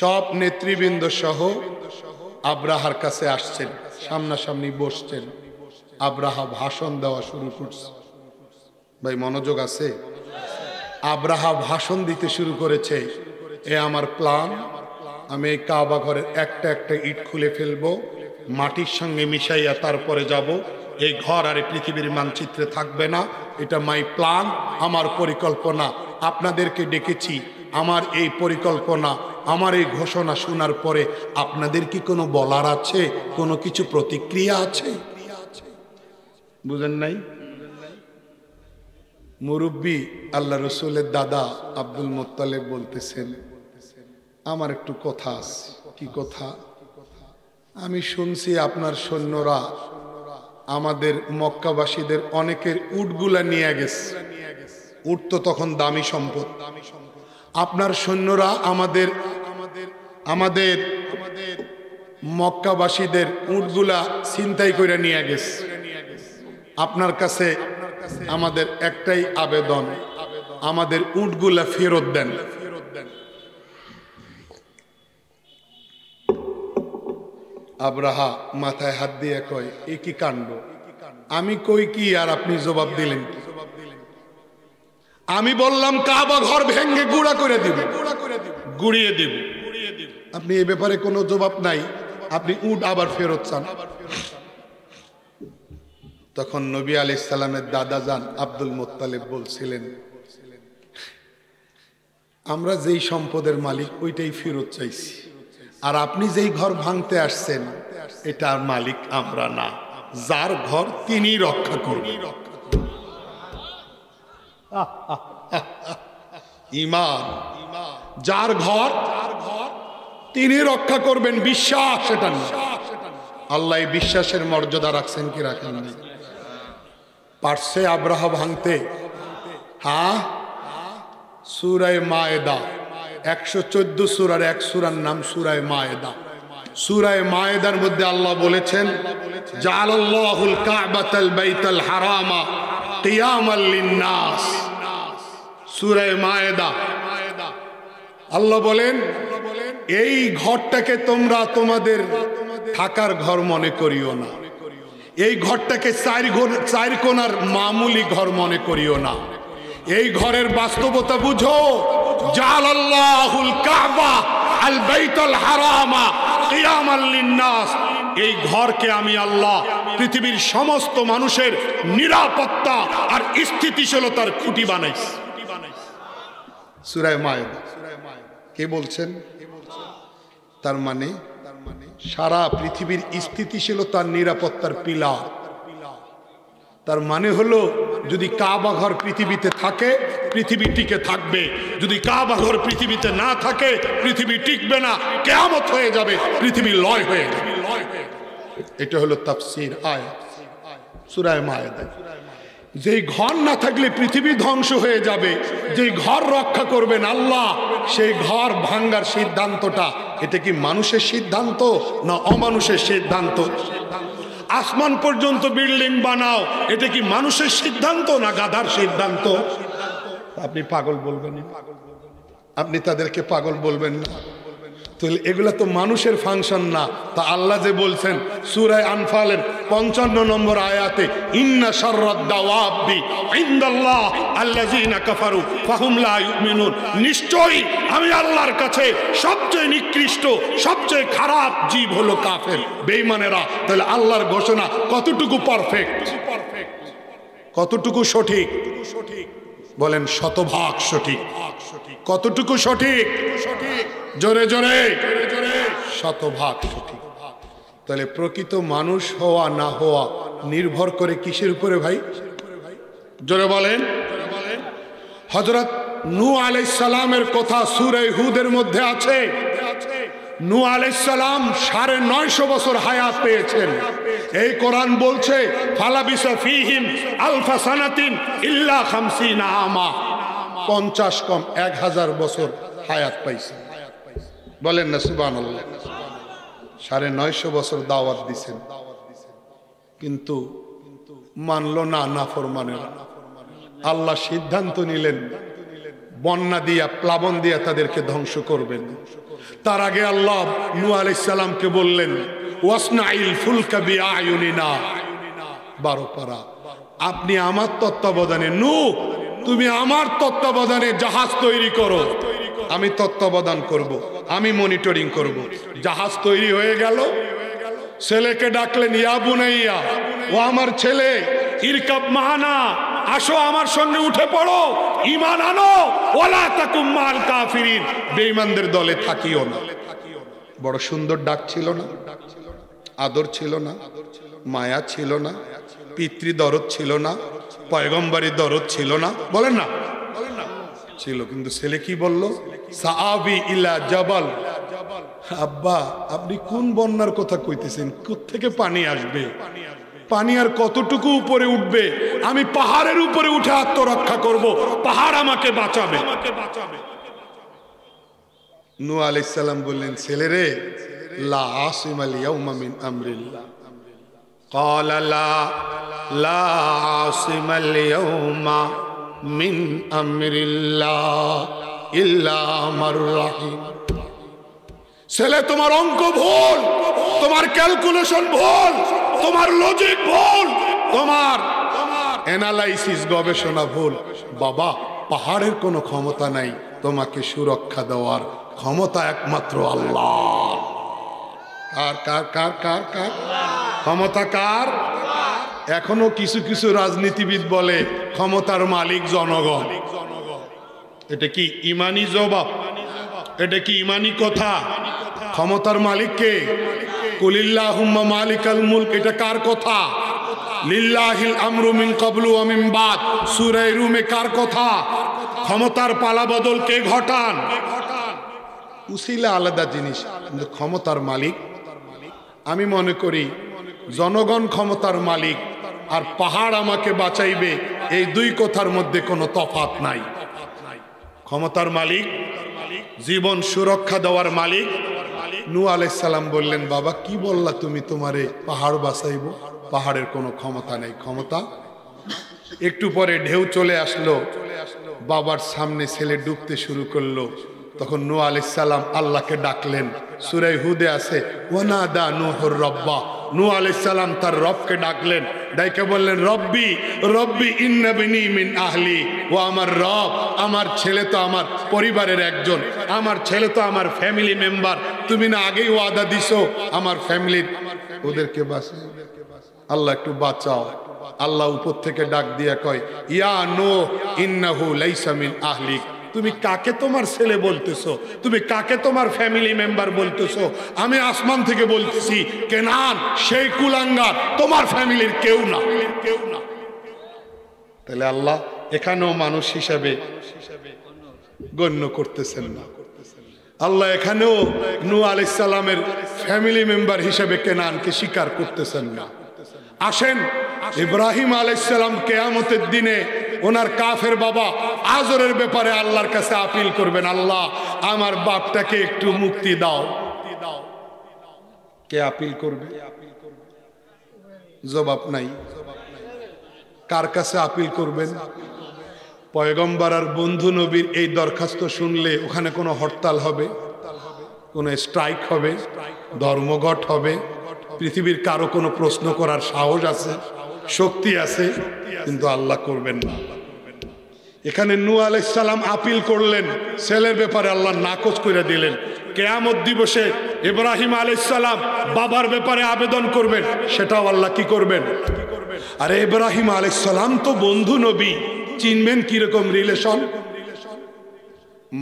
সব নেতৃবৃন্দ সহ আব্রাহার কাছে আসছেন, সামনাসামনি বসছেন। আব্রাহা ভাষণ দেওয়া শুরু করছে। ভাই মনোযোগ আছে? আব্রাহা ভাষণ দিতে শুরু করেছে, এ আমার প্ল্যান, আমি এই কাবা ঘরের একটা একটা ইট খুলে ফেলবো, মাটির সঙ্গে মিশাইয়া তারপরে যাব। এই ঘর আর এই পৃথিবীর মানচিত্রে থাকবে না। এটা মাই প্ল্যান, আমার পরিকল্পনা। আপনাদেরকে ডেকেছি, আমার এই পরিকল্পনা, আমার এই ঘোষণা শোনার পরে আপনাদের কি কোনো বলার আছে? কোনো কিছু প্রতিক্রিয়া আছে? বুঝেন নাই? মুরব্বী আল্লাহ রসুলের দাদা আব্দুল মুত্তালিব বলতেছেন, আমার একটু কথা আছে। কি কথা? আমি শুনছি আপনার সৈন্যরা আমাদের মক্কাবাসীদের অনেকের উটগুলা নিয়ে গেছে। উট তো তখন দামি সম্পদ। আপনার সৈন্যরা আমাদের মক্কাবাসীদের উটগুলা ছিনতাই করে নিয়ে গেছে। আপনার কাছে আমাদের একটাই আবেদন, আমাদের উটগুলা ফেরত দেন। আব্রাহা মাথায় হাত দিয়ে কয়, এ কি কাণ্ড? আমি কই কি আর আপনি জবাব দিলেন? আমি বললাম কাবা ঘর ভেঙ্গে গুঁড়া করে দিব, গুড়িয়ে দিব। আপনি এ ব্যাপারে কোনো জবাব নাই, আপনি উট আবার ফেরত চান। তখন নবী আলাইহিস সালামের দাদা যান আব্দুল মুত্তালিব বলছিলেন, আমরা যেই সম্পদের মালিক ওইটাই ফেরত চাইছি, আর আপনি যেই ঘর ভাঙতে আসছেন এটার মালিক আমরা না। যার ঘর তিনি রক্ষা করবেন। ঈমান, যার ঘর তিনি রক্ষা করবেন, বিশ্বাস এটা না। আল্লাহ এই বিশ্বাসের মর্যাদা রাখছেন কি রাখেন না? পারছে আব্রাহা ভাঙতে? হ্যাঁ। সূরা মায়েদা 114 সূরার এক সূরার নাম সূরা মায়েদা। সূরা মায়েদার মধ্যে আল্লাহ বলেছেন, জাআলাল্লাহুল কাবাতাল বাইতাল হারামা কিয়ামাল লিন-নাস। সূরা মায়েদা আল্লাহ বলেন, এই ঘরটাকে তোমরা তোমাদের থাকার ঘর মনে করিও না। এই ঘরটাকে চার কোণার মামুলি ঘর মনে করিও না। এই ঘরের বাস্তবতা বুঝো। জাআলাল্লাহুল কাবা আল বাইতুল হারামা কিয়ামাল লিন-নাস। এই ঘরকে আমি আল্লাহ পৃথিবীর সমস্ত মানুষের নিরাপত্তা আর স্থিতিশীলতার খুঁটি বানাইছি। সূরা মায়েদা। কে বলছেন? তার মানে সারা পৃথিবীর স্থিতিশীলতার নিরাপত্তার পিলার। তার মানে হলো, যদি কাবা ঘর পৃথিবীতে থাকে পৃথিবী টিকে থাকবে, যদি কাবা ঘর পৃথিবীতে না থাকে পৃথিবী টিকবে না, কিয়ামত হয়ে যাবে, পৃথিবী লয় হয়ে যাবে। এটা হলো তাফসীর আয়াত সূরা মায়েদা। যেই ঘর না থাকলে পৃথিবী ধ্বংস হয়ে যাবে, যেই ঘর রক্ষা করবেন আল্লাহ, সেই ঘর ভাঙ্গার সিদ্ধান্তটা এটা কি মানুষের সিদ্ধান্ত না অমানুষের সিদ্ধান্ত? আসমান পর্যন্ত বিল্ডিং বানাও, এটা কি মানুষের সিদ্ধান্ত না গাধার সিদ্ধান্ত? আপনি পাগল বলবেন, আপনি তাদেরকে পাগল বলবেন না। তাহলে এগুলা তো মানুষের ফাংশন না। তা আল্লাহ যে বলছেন সূরা আনফালের 55 নম্বর আয়াতে, ইন্না শাররাদ দাওয়াবি ইনদাল্লাহ আল্লাযীনা কাফারু ফাহুম লা ইউমিনুন। নিশ্চয়ই আমি আল্লাহর কাছে সবচেয়ে নিকৃষ্ট, সবচেয়ে খারাপ জীব হলো কাফের, বেঈমানেরা। তাহলে আল্লাহর ঘোষণা কতটুকু পারফেক্ট, কতটুকু সঠিক? বলেন শতভাগ সঠিক। কতটুকু সঠিক? জোরে জোরে শতভাগ সঠিক। তাহলে প্রকৃত মানুষ হওয়া না হওয়া নির্ভর করে কিসের উপরে ভাই? জোরে বলেন। হযরত নূহ আলাইহিস সালামের কথা সূরা হুদের মধ্যে আছে। নূহ আলাইহিস সালাম 950 বছর হায়াত পেয়েছেন। এই কোরআন বলছে, ফালাবিসা ফীহিম আলফা সানাতিন ইল্লা 50 আমা। 50 কম 1000 বছর হায়াত পাইছে। বলেন না সুবহানাল্লাহ। 950 বছর দাওয়াত দিছেন, কিন্তু মানলো না, নাফরমানেরা। আল্লাহ সিদ্ধান্ত নিলেন বন্যা দিয়া, প্লাবন দিয়া তাদেরকে ধ্বংস করবেন। তার আগে আল্লাহ নূহ আলাইহিস সালামকে বললেন ওয়াসনাইল ফুলকা বিআয়ুনিনা, 12 পারা, আপনি আমার তত্ত্বাবধানে, নূহ তুমি আমার তত্ত্বাবধানে জাহাজ তৈরি করো, আমি তত্ত্বাবধান করব, আমি মনিটরিং করব। জাহাজ তৈরি হয়ে গেল। ছেলেকে ডাকলেন ইয়া বুনাইয়া, ও আমার ছেলে, ইরকাব মানা, আসো আমার সঙ্গে উঠে পড়ো, ঈমান আনো, ওয়ালা তাকুম মাল কাফিরিন, বেঈমানদের দলে থাকিও না। বড় সুন্দর ডাক ছিল না? আদর ছিল না? মায়া ছিল না? পিতৃ দরদ ছিল না? পয়গম্বরী দরদ ছিল না? বলেন না, ছিল। কিন্তু ছেলে কি বলল? সাআবি ইলা জাবাল, আব্বা আপনি কোন বন্যার কথা কইতেছেন? কোত্থেকে পানি আসবে? পানি আর কতটুকু উপরে উঠবে? আমি পাহাড়ের উপরে উঠে আত্মরক্ষা করব, পাহাড় আমাকে বাঁচাবে। নূহ আলাইহিস সালাম বললেন, ছেলে রে, লা আসিমাল ইয়াউমা মিন আমরিল্লাহ, ক্বালা লা আসিমাল ইয়াউমা মিন আমরিল্লাহ ইল্লা মান রাহিম। ছেলে, তোমার অঙ্ক ভুল, তোমার ক্যালকুলেশন ভুল, তোমার লজিক ভুল, তোমার অ্যানালাইসিস গবেষণা ভুল। বাবা, পাহাড়ের কোনো ক্ষমতা নাই তোমাকে সুরক্ষা দেওয়ার, ক্ষমতা একমাত্র আল্লাহ। কার কার কার কার কার ক্ষমতা? কার? এখনো কিছু কিছু রাজনীতিবিদ বলে ক্ষমতার মালিক জনগণ। এটা কি ইমানি জবাব? এটা কি ইমানি কথা? ক্ষমতার মালিক কে? কুলিল্লাহুম্মা মালিকাল মুলক, এটা কার কথা? লিল্লাহিল আমরু মিন ক্বাবলু ওয়া মিন বাদ, সূরা রুমে কার কথা? ক্ষমতার পালাবদল কে ঘটান? উসিলা আলাদা জিনিস, কিন্তু ক্ষমতার মালিক। আমি মনে করি জনগণ ক্ষমতার মালিক আর পাহাড় আমাকে বাঁচাইবে, এই দুই কথার মধ্যে কোনো তফাৎ নাই। ক্ষমতার মালিক, জীবন সুরক্ষা দেওয়ার মালিক। নূহ আলাইহিস সালাম বললেন, বাবা কি বললা তুমি? তোমারে পাহাড় বাঁচাইব? পাহাড়ের কোনো ক্ষমতা নেই। ক্ষমতা একটু পরে ঢেউ চলে আসলো, বাবার সামনে ছেলে ডুবতে শুরু করলো। তখন নূহ আলাইহিস সালাম আল্লাহকে ডাকলেন। সূরা হুদে আছে ওয়ানাদা নূহুর রাব্বা, নূহ আলাইহিস সালাম তার রবকে ডাকলেন, ডাইকে বললেন রব্বি রব্বি ইন্নাবনি মিন আহলি, ও আমার রব, আমার ছেলে তো আমার পরিবারের একজন, আমার ছেলে তো আমার ফ্যামিলি মেম্বার, তুমি না আগেই ওয়াদা দিছো আমার ফ্যামিলির, ওদেরকে বাঁচাও, আল্লাহ একটু বাঁচাও। আল্লাহ উপর থেকে ডাক দিয়া কয় ইয়া নূহ ইন্নাহু লাইসা মিন আহলিক, তুমি কাকে তোমার ছেলে বলতেছো? তুমি কাকে তোমার ফ্যামিলি মেম্বার বলতেছো? আমি আসমান থেকে বলতেছি কেনান সেই কুলাঙ্গার তোমার ফ্যামিলির কেউ না। তাহলে আল্লাহ এখানেও মানুষ হিসাবে গণ্য করতেছেন না। আল্লাহ এখানেও নূহ আলাইহিস সালামের ফ্যামিলি মেম্বার হিসাবে কেনানকে স্বীকার করতেছেন না। আসেন ইব্রাহিম আলাইহিস সালাম কিয়ামতের দিনে ওনার কাফের বাবা আজরের ব্যাপারে আল্লাহর কাছে আপিল করবেন, আল্লাহ আমার বাপটাকে একটু মুক্তি দাও। কে আপিল করবে? জবাব নাই। কার কাছে আপিল করবেন? পয়গম্বর আর বন্ধু নবীর এই দরখাস্ত শুনলে ওখানে কোনো হরতাল হবে, কোনো স্ট্রাইক হবে, ধর্মঘট হবে? পৃথিবীর কারো কোনো প্রশ্ন করার সাহস আছে, শক্তি আছে? কিন্তু আল্লাহ করবেন না। এখানে নূহ আলাইহিস সালাম আপিল করলেন, ছেলের ব্যাপারে আল্লাহ নাকচ করে দিলেন। কিয়ামত দিবসে ইব্রাহিম আলাইহিস সালাম বাবার ব্যাপারে আবেদন করবেন, সেটাও আল্লাহ কি করবেন? আরে ইব্রাহিম আলাইহিস সালাম তো বন্ধু নবী, চিনবেন কিরকম রিলেশন?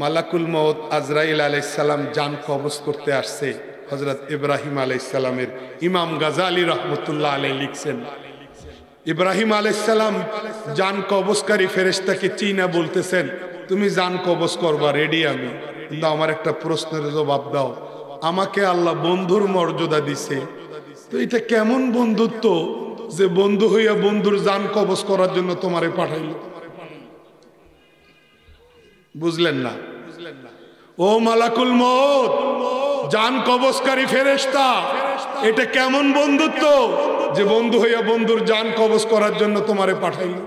মালাকুল মউত আজরাইল আলাইহিস সালাম জান কবজ করতে আসছে হযরত ইব্রাহিম আলাইহিস সালামের। ইমাম গাজালি রাহমাতুল্লাহ আলাইহি লিখছেন, ইব্রাহিম আলাইহিস সালাম জান কবজকারী ফেরেশতাকে চিনা বলতেছেন, তুমি জান কবজ করবা, রেডি আমি, কিন্তু আমার একটা প্রশ্নের জবাব দাও। আমাকে আল্লাহ বন্ধুর মর্যাদা দিছে, তো এটা কেমন বন্ধুত্ব যে বন্ধু হইয়া বন্ধুর জান কবজ করার জন্য তোমারে পাঠাইল? বুঝলেন না? ও মালাকুল মউত, জান কবজকারী ফেরেশতা, এটা কেমন বন্ধুত্ব যে বন্ধু হইয়া বন্ধুর জান কবজ করার জন্য তোমারে পাঠাইল।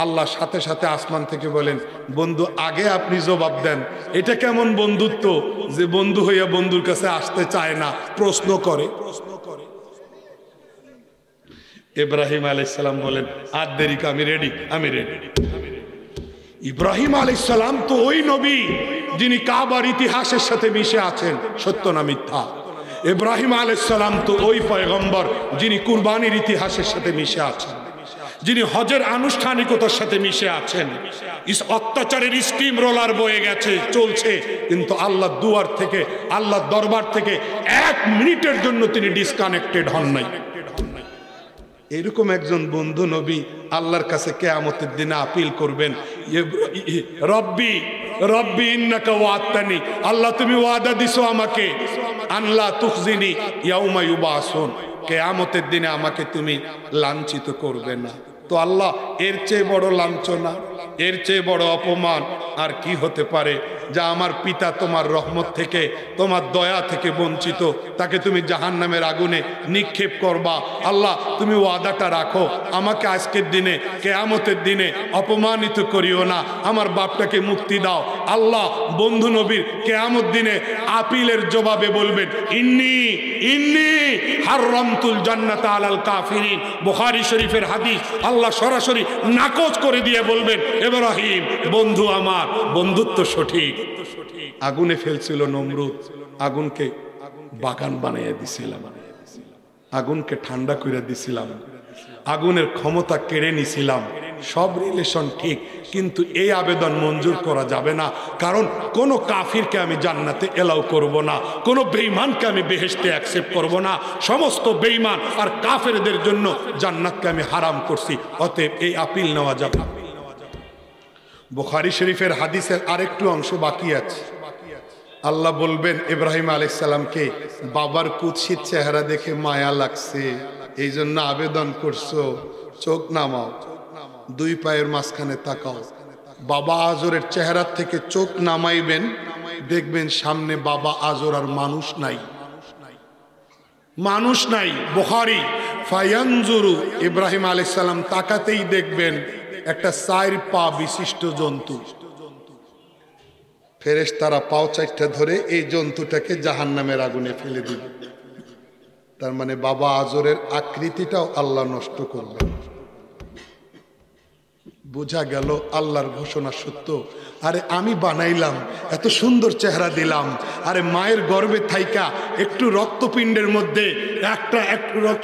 আল্লাহ সাথে সাথে আসমান থেকে বলেন, বন্ধু আগে আপনি জবাব দেন, এটা কেমন বন্ধুত্ব যে বন্ধু হইয়া বন্ধুর কাছে আসতে চায় না, প্রশ্ন করে। ইব্রাহিম আলাইহিস সালাম বলেন, আর দেরি, আমি রেডি, আমি রেডি। ইব্রাহিম আলাইহিস সালাম তো ওই নবী যিনি কাবার ইতিহাসের সাথে মিশে আছেন, সত্য না মিথ্যা? ইব্রাহিম আলাইহিস সালাম তো ওই পয়গম্বর যিনি কুরবানির ইতিহাসের সাথে মিশে আছেন, যিনি হজের আনুষ্ঠানিকতার সাথে মিশে আছেন। অত্যাচারের স্টিম রোলার বয়ে গেছে, চলছে, কিন্তু আল্লাহর দুয়ার থেকে, আল্লাহর দরবার থেকে 1 মিনিটের জন্য তিনি ডিসকানেক্টেড হন নাই। এরকম একজন বন্ধু নবী আল্লাহর কাছে কিয়ামতের দিনে আপিল করবেন, রব্বি রব্বি ইন্নাকা ওয়া'আদতানি, আল্লাহ তুমি ওয়াদা দিছো আমাকে, আনলা তুখজিনি ইয়াউমা ইউবাসুন, কিয়ামতের দিনে আমাকে তুমি লাঞ্ছিত করবে না। তো আল্লাহ, এর চেয়ে বড় লাঞ্ছনা, এর চেয়ে বড় অপমান আর কি হতে পারে? যা আমার পিতা তোমার রহমত থেকে, তোমার দয়া থেকে বঞ্চিত, তাকে তুমি জাহান্নামের আগুনে নিক্ষেপ করবা। আল্লাহ তুমি ওয়াদাটা রাখো, আমাকে আজকের দিনে, কিয়ামতের দিনে অপমানিত করিও না, আমার বাপটাকে মুক্তি দাও। আল্লাহ বন্ধু নবীর কিয়ামত দিনে আপিলের জবাবে বলবেন, ইন্নী ইন্নী হারামতুল জান্নাতা আলাল কাফিরিন। বুখারী শরীফের হাদিস। আল্লাহ সরাসরি নাকচ করে দিয়ে বলবেন, ইব্রাহিম বন্ধু আমার, বন্ধুত্ব সঠিক। আগুনে ফেলছিল নমরুদ, আগুনকে বাগান বানিয়ে দিছিলাম, আগুনকে ঠান্ডা করে দিছিলাম, আগুনের ক্ষমতা কেড়ে নিছিলাম, সব রিলেশন ঠিক, কিন্তু এই আবেদন মঞ্জুর করা যাবে না, কারণ কোনো কাফিরকে আমি জান্নাতে এলাও করব না, কোনো বেঈমানকে আমি বেহেশতে অ্যাকসেপ্ট করব না, সমস্ত বেঈমান আর কাফেরদের জন্য জান্নাতকে আমি হারাম করছি, অতএব এই আপিল নেওয়া যাবে। বুখারী শরীফের হাদিসের আরেকটু অংশ বাকি আছে। আল্লাহ বলবেন ইব্রাহিম আলাইহিস সালামকে, বাবার কুৎসিত চেহারা দেখে মায়া লাগছে, এই জন্য আবেদন করছো, চোখ নামাও, 2 পায়ের মাঝখানে তাকাও। বাবা আজরের চেহারা থেকে চোখ নামাইবেন, দেখবেন সামনে বাবা আজর আর মানুষ নাই, মানুষ নাই। বুখারী, ফায়ানজুরু, ইব্রাহিম আলাইহিস সালাম তাকাতেই দেখবেন একটা 4 পা বিশিষ্ট জন্তু। ফেরেশতারা পাও 4টা ধরে এই জন্তুটাকে জাহান্নামের আগুনে ফেলে দিবে। তার মানে বাবা আজরের আকৃতিটাও আল্লাহ নষ্ট করবেন। বোঝা গেল আল্লাহর ঘোষণা সত্য। আরে আমি বানাইলাম, এত সুন্দর চেহারা দিলাম, আরে মায়ের গর্ভে থাইকা একটু রক্তপিণ্ডের মধ্যে একটা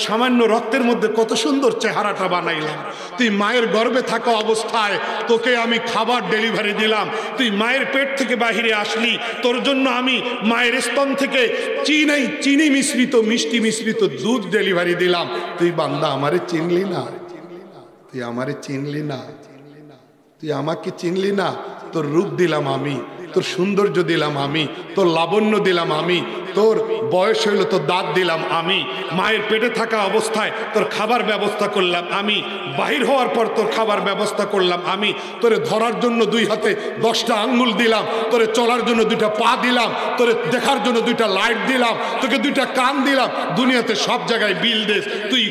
সামান্য রক্তের মধ্যে কত সুন্দর চেহারাটা বানাইলাম। তুই মায়ের গর্ভে থাকা অবস্থায় তোকে আমি খাবার ডেলিভারি দিলাম, তুই মায়ের পেট থেকে বাহিরে আসলি, তোর জন্য আমি মায়ের স্তন থেকে চিনি মিশ্রিত, মিষ্টি মিশ্রিত দুধ ডেলিভারি দিলাম। তুই বান্দা আমারে চিনলি না, তুই আমারে চিনলি না, তুই আমাকে চিনলি না। তোর রূপ দিলাম আমি, তোর সৌন্দর্য দিলাম আমি, তোর লাবণ্য দিলাম আমি, তোর বয়স হইল, তোর দাঁত দিলাম আমি, মায়ের পেটে থাকা অবস্থায় তোর খাবার ব্যবস্থা করলাম আমি, বাহির হওয়ার পর তোর খাবার ব্যবস্থা করলাম আমি, তোরে ধরার জন্য 2 হাতে 10টা আঙ্গুল দিলাম, তোরে চলার জন্য 2টা পা দিলাম, তোরে দেখার জন্য 2টা লাইট দিলাম, তোকে 2টা কান দিলাম। দুনিয়াতে সব জায়গায় বিল দেস, তুই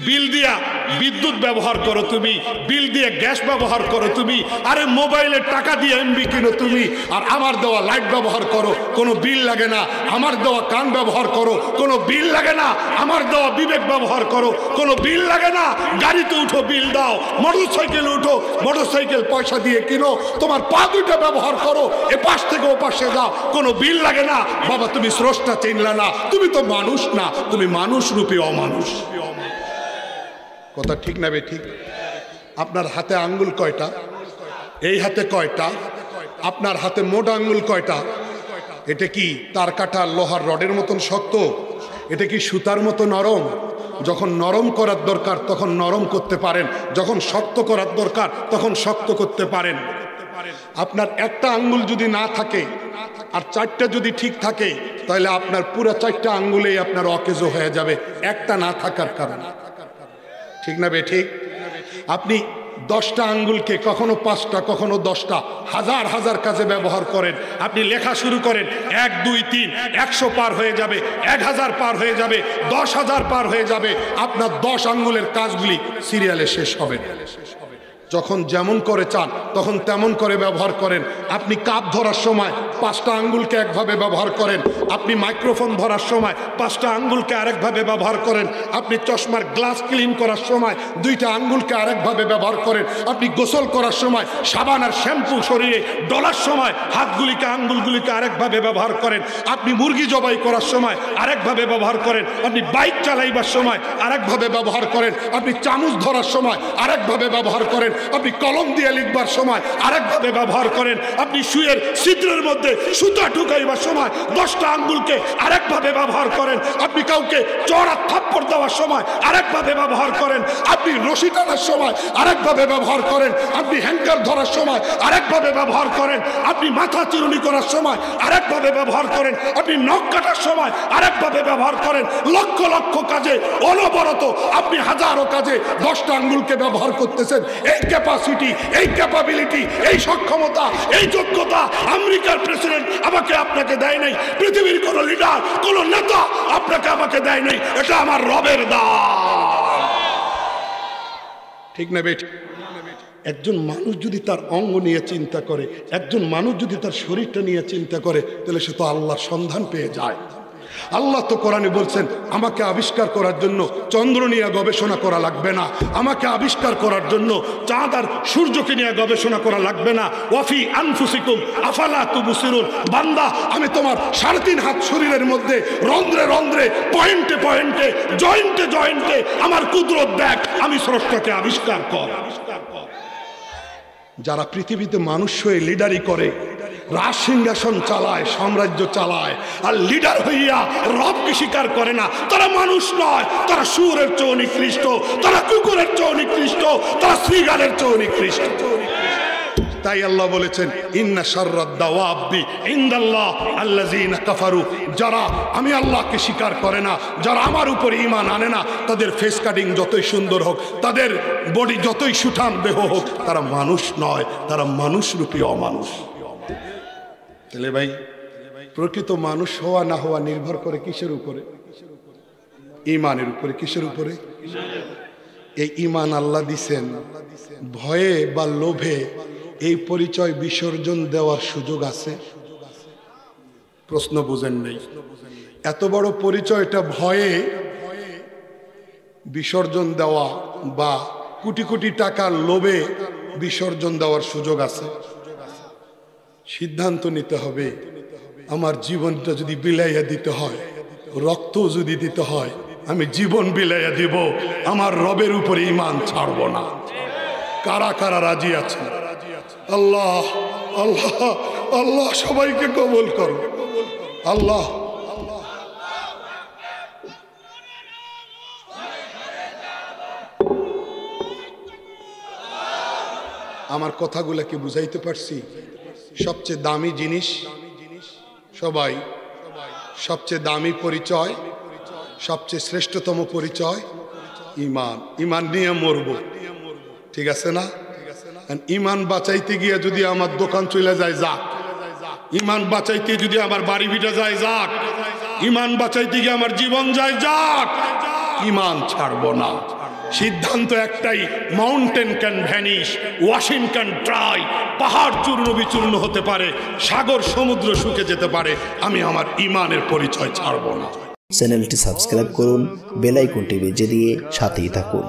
বিল দিয়া বিদ্যুৎ ব্যবহার করো, তুমি বিল দিয়ে গ্যাস ব্যবহার করো, তুমি আরে মোবাইলের টাকা দিয়ে এমবি কিনো তুমি, আর আমার দেওয়া লাইট ব্যবহার করো, কোনো বিল লাগে না। আমার দেওয়া কান ব্যবহার করো, কোনো বিল লাগে না। আমার দেওয়া বিবেক ব্যবহার করো, কোনো বিল লাগে না। গাড়িতে উঠো, বিল দাও। মোটরসাইকেল উঠো, মোটরসাইকেল পয়সা দিয়ে কিনো। তোমার পা 2টা ব্যবহার করো, এ পাশ থেকে ও পাশে যাও, কোনো বিল লাগে না। বাবা তুমি স্রষ্টা চিনলা না, তুমি তো মানুষ না, তুমি মানুষ রূপী অমানুষ। কথা ঠিক না বে ঠিক? আপনার হাতে আঙ্গুল কয়টা? এই হাতে কয়টা? আপনার হাতে মোট আঙ্গুল কয়টা? এটা কি তার কাটা লোহার রডের মতন শক্ত? এটা কি সুতার মতো নরম? যখন নরম করার দরকার তখন নরম করতে পারেন, যখন শক্ত করার দরকার তখন শক্ত করতে পারেন। আপনার একটা আঙ্গুল যদি না থাকে আর 4টা যদি ঠিক থাকে, তাহলে আপনার পুরো 4টা আঙ্গুলেই আপনার অকেজো হয়ে যাবে একটা না থাকার কারণে। ঠিক না বে ঠিক? আপনি 10টা আঙ্গুলকে কখনো 5টা কখনো 10টা হাজার হাজার কাজে ব্যবহার করেন। আপনি লেখা শুরু করেন 1 2 3 100 পার হয়ে যাবে, 1000 পার হয়ে যাবে, 10,000 পার হয়ে যাবে। আপনার 10 আঙ্গুলের কাজগুলি সিরিয়ালে শেষ হবে। যখন যেমন করে চান তখন তেমন করে ব্যবহার করেন। আপনি কাপ ধরার সময় 5টা আঙ্গুলকে একভাবে ব্যবহার করেন। আপনি মাইক্রোফোন ধরার সময় 5টা আঙ্গুলকে আরেকভাবে ব্যবহার করেন। আপনি চশমার গ্লাস ক্লিন করার সময় 2টা আঙ্গুলকে আরেকভাবে ব্যবহার করেন। আপনি গোসল করার সময় সাবান আর শ্যাম্পু শরীরে ডলার সময় হাতগুলিকে আঙ্গুলগুলিকে আরেকভাবে ব্যবহার করেন। আপনি মুরগি জবাই করার সময় আরেকভাবে ব্যবহার করেন। আপনি বাইক চালাইবার সময় আরেকভাবে ব্যবহার করেন। আপনি চামচ ধরার সময় আরেকভাবে ব্যবহার করেন। আপনি কলম দিয়ে লিখবার সময় আরেকভাবে ব্যবহার করেন। আপনি সুইয়ের ছিদ্রের মধ্যে সুতা ঢুকাইবার সময় 10টা আঙ্গুলকে আরেকভাবে ব্যবহার করেন। আপনি কাউকে চড়া থাপ্পড় দেওয়ার সময় আরেকভাবে ব্যবহার করেন। আপনি রশি টানার সময় আরেকভাবে ব্যবহার করেন। আপনি হ্যাঙ্কার ধরার সময় আরেকভাবে ব্যবহার করেন। আপনি মাথা চিরুনি করার সময় আরেকভাবে ব্যবহার করেন। আপনি নখ কাটার সময় আরেকভাবে ব্যবহার করেন। লক্ষ লক্ষ কাজে অনবরত আপনি হাজারো কাজে 10টা আঙ্গুলকে ব্যবহার করতেছেন। এই ক্যাপাসিটি, এই ক্যাপাবিলিটি, এই সক্ষমতা, এই যোগ্যতা আমেরিকার প্রেসিডেন্ট আমাকে আপনাকে দেয় নাই। পৃথিবীর কোন লিডার, কোন নেতা আপনাকে আমাকে দেয় নাই। এটা আমার রবের দান। ঠিক না বেটি? একজন মানুষ যদি তার অঙ্গ নিয়ে চিন্তা করে, একজন মানুষ যদি তার শরীরটা নিয়ে চিন্তা করে, তাহলে সে তো আল্লাহর সন্ধান পেয়ে যায়। আল্লাহ তো কোরআনে বলছেন আমাকে আবিষ্কার করার জন্য চন্দ্র নিয়ে গবেষণা করা লাগবে না, আমাকে আবিষ্কার করার জন্য চাঁদ আর সূর্যকে নিয়ে গবেষণা করা লাগবে না। ওয়াফি আনফুসিকুম আফালা তুবসিরুন, বান্দা আমি তোমার 3.5 হাত শরীরের মধ্যে রন্ধ্রে রন্ধ্রে, পয়েন্টে পয়েন্টে, জয়েন্টে জয়েন্টে আমার কুদরত দেখ, আমি স্রষ্টাকে আবিষ্কার কর। যারা পৃথিবীতে মানুষ হয়ে লিডারি করে, রাজ সিংহাসন চালায়, সাম্রাজ্য চালায়, আর লিডার হইয়া রবকে স্বীকার করে না, তারা মানুষ নয়, তারা শুয়োরের চেয়ে নিকৃষ্ট, তারা কুকুরের চেয়ে নিকৃষ্ট, তারা শ্রীগালের চেয়ে নিকৃষ্ট। তাই আল্লাহ বলেছেন ইন্না শাররাদ দাওয়াবি ইনদাল্লাহ আল্লাযীনা কাফারু, যারা আমি আল্লাহকে স্বীকার করে না, যারা আমার উপর ঈমান আনে না, তাদের ফেস কাটিং যতই সুন্দর হোক, তাদের বডি যতই সুঠাম দেহ হোক, তারা মানুষ নয়, তারা মানুষরূপী অমানুষ। তাহলে ভাই প্রকৃত মানুষ হওয়া না হওয়া নির্ভর করে কিসের উপরে? ঈমানের উপরে। কিসের উপরে? এই ঈমান আল্লাহ দিছেন। ভয়ে বা লোভে এই পরিচয় বিসর্জন দেওয়ার সুযোগ আছে? প্রশ্ন বুঝেন নেই। এত বড় পরিচয়টা ভয়ে বিসর্জন দেওয়া বা কোটি কোটি টাকার লোভে বিসর্জন দেওয়ার সুযোগ আছে? সিদ্ধান্ত নিতে হবে, আমার জীবনটা যদি বিলাইয়া দিতে হয়, রক্ত যদি দিতে হয়, আমি জীবন বিলাইয়া দিব, আমার রবের উপরে ঈমান ছাড়ব না। কারা কারা রাজি আছে? আল্লাহ আল্লাহ আল্লাহ সবাইকে কবুল করো। আল্লাহ আমার কথাগুলা কি বুঝাইতে পারছি? সবচেয়ে দামি জিনিস সবাই, সবচেয়ে দামি পরিচয়, সবচেয়ে শ্রেষ্ঠতম পরিচয় ঈমান। ঈমান নিয়ে মরব, ঠিক আছে না? ঈমান বাঁচাইতে গিয়ে যদি আমার দোকান চলে যায় যাক, ঈমান বাঁচাইতে যদি আমার বাড়ি ভিটা যায় যাক, ঈমান বাঁচাইতে গিয়ে আমার জীবন যায় যাক, ঈমান ছাড়ব না। সিদ্ধান্ত একটাই, mountain can vanish, washing can dry, পাহাড় চূর্ণ বিচূর্ণ হতে পারে, সাগর সমুদ্র শুকে যেতে পারে, আমি আমার ঈমানের পরিচয় ছাড়ব না। চ্যানেলটি সাবস্ক্রাইব করুন, বেল আইকনটি বেজে দিয়ে সাথেই থাকুন।